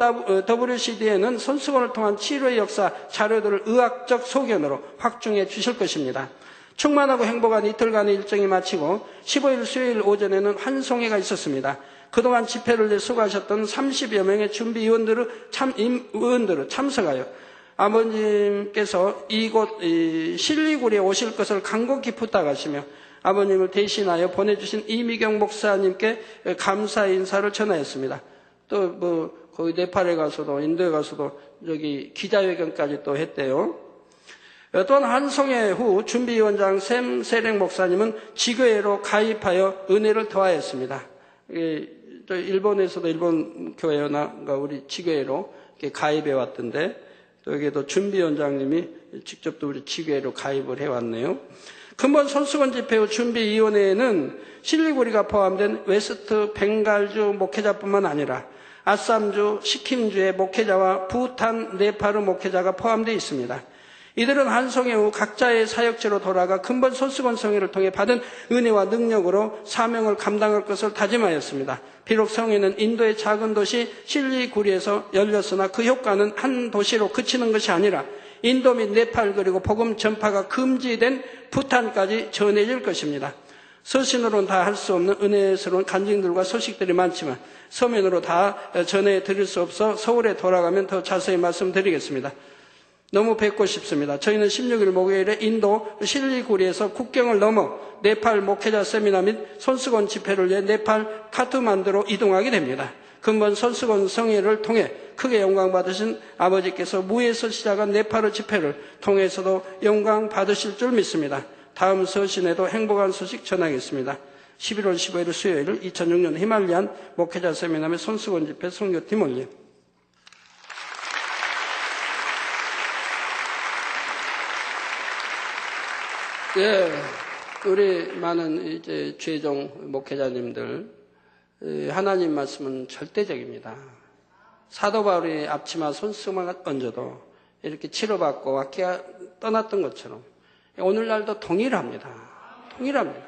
WCD에는 손수건을 통한 치료의 역사 자료들을 의학적 소견으로 확증해 주실 것입니다. 충만하고 행복한 이틀간의 일정이 마치고 15일 수요일 오전에는 환송회가 있었습니다. 그동안 집회를 위해 수고하셨던 30여 명의 준비위원들을 참석하여 아버님께서 이곳 실리구리에 오실 것을 간곡히 부탁하시며 아버님을 대신하여 보내주신 이미경 목사님께 감사 인사를 전하였습니다. 또 거기 네팔에 가서도 인도에 가서도 여기 기자회견까지 또 했대요. 또한 환송회 후 준비위원장 샘 세렉 목사님은 지교회로 가입하여 은혜를 더하였습니다. 또 일본에서도 일본 교회나 우리 지교회로 이렇게 가입해 왔던데 또 여기도 준비위원장님이 직접 또 우리 지교회로 가입을 해왔네요. 근본 손수건 집회 후 준비위원회에는 실리구리가 포함된 웨스트 벵갈주 목회자뿐만 아니라 아쌈주, 시킴주의 목회자와 부탄, 네팔의 목회자가 포함되어 있습니다. 이들은 환송회 후 각자의 사역지로 돌아가 근본 손수건 성회를 통해 받은 은혜와 능력으로 사명을 감당할 것을 다짐하였습니다. 비록 성회는 인도의 작은 도시 실리구리에서 열렸으나 그 효과는 한 도시로 그치는 것이 아니라 인도 및 네팔 그리고 복음 전파가 금지된 부탄까지 전해질 것입니다. 서신으로는 다 할 수 없는 은혜스러운 간증들과 소식들이 많지만 서면으로 다 전해드릴 수 없어 서울에 돌아가면 더 자세히 말씀드리겠습니다. 너무 뵙고 싶습니다. 저희는 16일 목요일에 인도 실리구리에서 국경을 넘어 네팔 목회자 세미나 및 손수건 집회를 위해 네팔 카트만두로 이동하게 됩니다. 근본 손수건 성회를 통해 크게 영광 받으신 아버지께서 무에서 시작한 네팔의 집회를 통해서도 영광 받으실 줄 믿습니다. 다음 서신에도 행복한 소식 전하겠습니다. 11월 15일 수요일 2006년 히말리안 목회자 세미나 및 손수건 집회 선교팀 올림. 예, 우리 많은 이제 죄종 목회자님들, 하나님 말씀은 절대적입니다. 사도 바울이 앞치마 손수건만 얹어도 이렇게 치료받고 악기가 떠났던 것처럼 오늘날도 동일합니다. 동일합니다.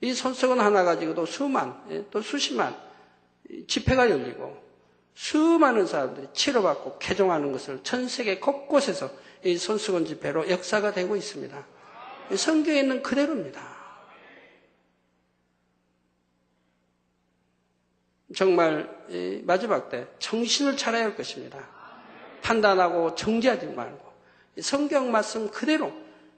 이 손수건 하나 가지고도 수만, 또 수십만 집회가 열리고 수많은 사람들이 치료받고 개종하는 것을 전 세계 곳곳에서 이 손수건 집회로 역사가 되고 있습니다. 성경에 있는 그대로입니다. 정말 마지막 때 정신을 차려야 할 것입니다. 판단하고 정죄하지 말고 성경 말씀 그대로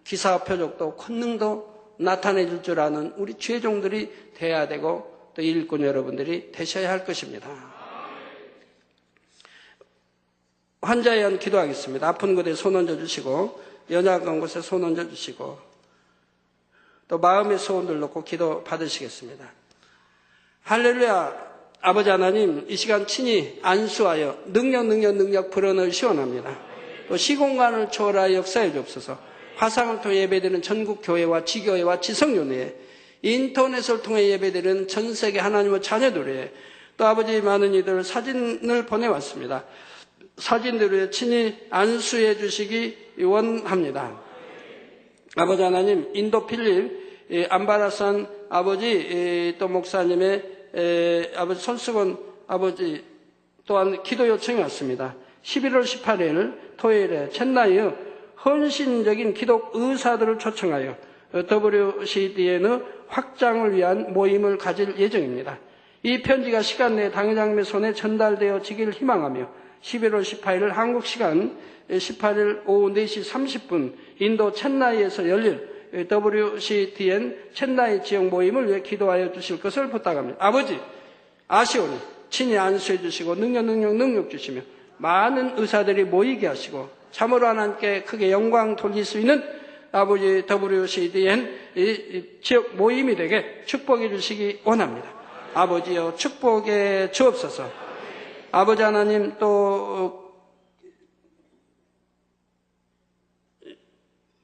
기사와 표적도 권능도 나타내 줄 아는 우리 죄종들이 돼야 되고 또 일꾼 여러분들이 되셔야 할 것입니다. 환자에 의한 기도하겠습니다. 아픈 곳에 손 얹어 주시고 연약한 곳에 손 얹어 주시고 또 마음의 소원들 놓고 기도 받으시겠습니다. 할렐루야. 아버지 하나님, 이 시간 친히 안수하여 능력 불어넣을 시원합니다. 또 시공간을 초월하여 역사해 주옵소서. 화상을 통해 예배드리는 전국 교회와 지교회와 지성교회에 인터넷을 통해 예배드리는 전 세계 하나님의 자녀들에 또 아버지 많은 이들 사진을 보내왔습니다. 사진들을 친히 안수해 주시기 원합니다. 아버지 하나님, 인도 필립 안바라산 아버지 또 목사님의 아버지 손수건 아버지 또한 기도 요청이 왔습니다. 11월 18일 토요일에 첸나이의 헌신적인 기독 의사들을 초청하여 WCDN의 확장을 위한 모임을 가질 예정입니다. 이 편지가 시간 내에 당회장님의 손에 전달되어지길 희망하며 11월 18일 한국 시간 18일 오후 4시 30분 인도 첸나이에서 열릴 WCDN 첸나이 지역 모임을 위해 기도하여 주실 것을 부탁합니다. 아버지, 아시오니 친히 안수해 주시고 능력 주시며 많은 의사들이 모이게 하시고 참으로 하나님께 크게 영광 돌릴 수 있는 아버지 WCDN 지역 모임이 되게 축복해 주시기 원합니다. 아버지여 축복해 주옵소서. 아버지 하나님 또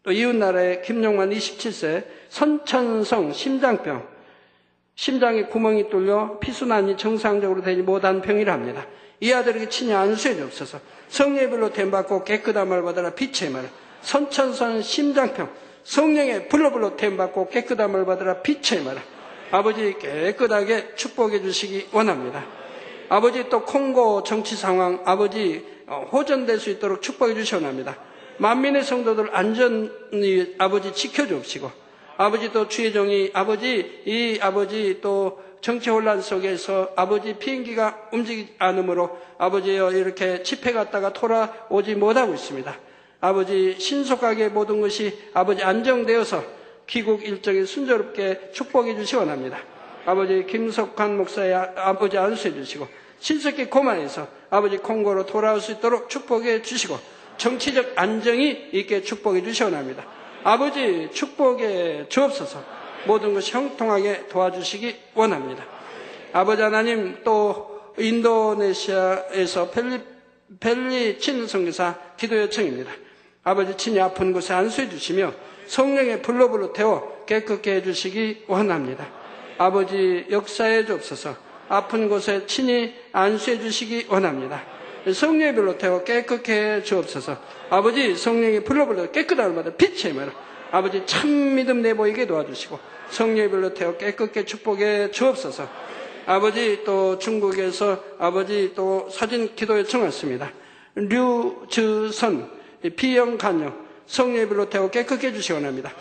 이웃나라의 김용만 27세 선천성 심장병, 심장에 구멍이 뚫려 피순환이 정상적으로 되지 못한 병이라 합니다. 이 아들에게 친히 안수해 주옵소서. 성령의 된 받고 깨끗함을 받아라 빛의 말. 선천성 심장병, 성령의 불로 된 받고 깨끗함을 받아라 빛의 말. 아버지 깨끗하게 축복해 주시기 원합니다. 아버지 또 콩고 정치 상황 아버지 호전될 수 있도록 축복해 주시 원합니다. 만민의 성도들 안전히 아버지 지켜주옵시고 아버지 또 주의 종이 아버지 또 정치 혼란 속에서 아버지 비행기가 움직이지 않으므로 아버지여 이렇게 집회 갔다가 돌아오지 못하고 있습니다. 아버지 신속하게 모든 것이 아버지 안정되어서 귀국 일정이 순조롭게 축복해 주시 원합니다. 아버지 김석환 목사의 아버지 안수해 주시고 신속히 고만해서 아버지 콩고로 돌아올 수 있도록 축복해 주시고 정치적 안정이 있게 축복해 주시 원합니다. 아버지 축복해 주옵소서. 모든 것이 형통하게 도와주시기 원합니다. 아버지 하나님 또 인도네시아에서 펠리친 선교사 기도 요청입니다. 아버지 친히 아픈 곳에 안수해 주시며 성령의 불로 태워 깨끗게 해주시기 원합니다. 아버지 역사해 주옵소서. 아픈 곳에 친히 안수해 주시기 원합니다. 성령의 불로 태워 깨끗게 해 주옵소서. 아버지 성령의 불로 깨끗함을 받아 빛의 말 아버지 참 믿음 내보이게 도와주시고 성령의 불로 태워 깨끗게 축복해 주옵소서. 아버지 또 중국에서 아버지 또 사진 기도 요청했습니다. 류즈선 비영간염, 성령의 불로 태워 깨끗게 해주시기 원합니다.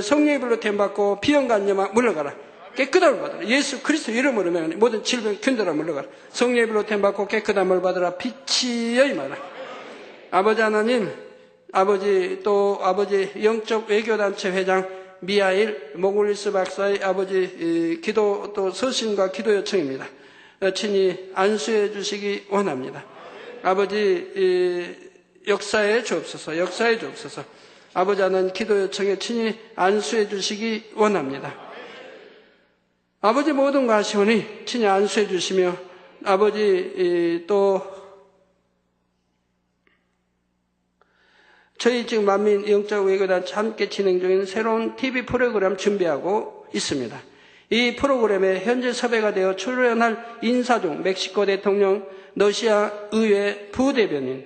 성령의 불로 태워받고 비영간염아 물러가라. 깨끗함을 받아라. 예수 그리스도 이름으로 명하니 모든 질병 균들아 물러가라. 성령의 불로 태워받고 깨끗함을 받아라. 빛이여 임하라. 아버지 하나님, 아버지 영적 외교단체 회장 미하일 모글리스 박사의 아버지 기도 또 서신과 기도 요청입니다. 친히 안수해 주시기 원합니다. 아버지 역사에 주옵소서. 아버지 하나님 기도 요청에 친히 안수해 주시기 원합니다. 아버지 모든 거 하시오니 친히 안수해 주시며 아버지 또 저희 지금 만민 영적 외교단체 함께 진행 중인 새로운 TV 프로그램 준비하고 있습니다. 이 프로그램에 현재 섭외가 되어 출연할 인사 중 멕시코 대통령, 러시아 의회 부대변인,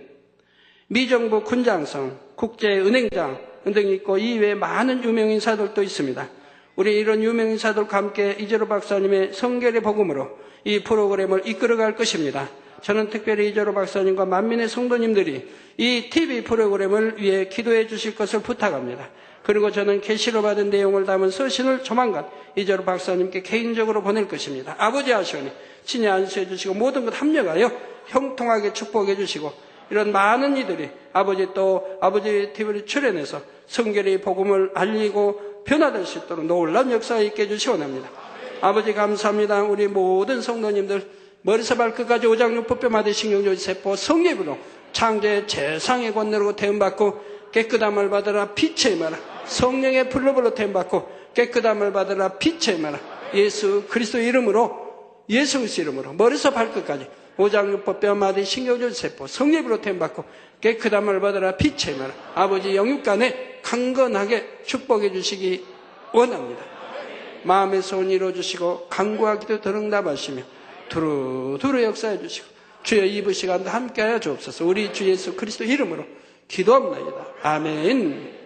미정부 군장성, 국제은행장 등이 있고 이외에 많은 유명인사들도 있습니다. 우리 이런 유명인사들과 함께 이재로 박사님의 성결의 복음으로 이 프로그램을 이끌어갈 것입니다. 저는 특별히 이재로 박사님과 만민의 성도님들이 이 TV 프로그램을 위해 기도해 주실 것을 부탁합니다. 그리고 저는 계시로 받은 내용을 담은 서신을 조만간 이재로 박사님께 개인적으로 보낼 것입니다. 아버지 하시오니 친히 안수해 주시고 모든 것 합력하여 형통하게 축복해 주시고 이런 많은 이들이 아버지 TV를 출연해서 성결의 복음을 알리고 변화될 수 있도록 놀라운 역사가 있게 해주시기 원합니다. 아버지 감사합니다. 우리 모든 성도님들 머리서 발끝까지 오장육부뼈마디 신경조지세포 성립으로 창조의 재상의 권능으로 태움받고 깨끗함을 받으라 빛의 임하라. 성령의 불로불로 태움받고 깨끗함을 받으라 빛의 임하라. 예수 그리스도 이름으로 머리서 발끝까지 오장육부뼈마디 신경조지세포 성립으로 태움받고 깨끗함을 받으라 빛의 임하라. 아버지 영육간에 강건하게 축복해 주시기 원합니다. 마음의 소원 이루어주시고 간구와 기도 들응답하시며 두루두루 역사해 주시고 주여 이부 시간도 함께하여 주옵소서. 우리 주 예수 그리스도 이름으로 기도합니다. 아멘.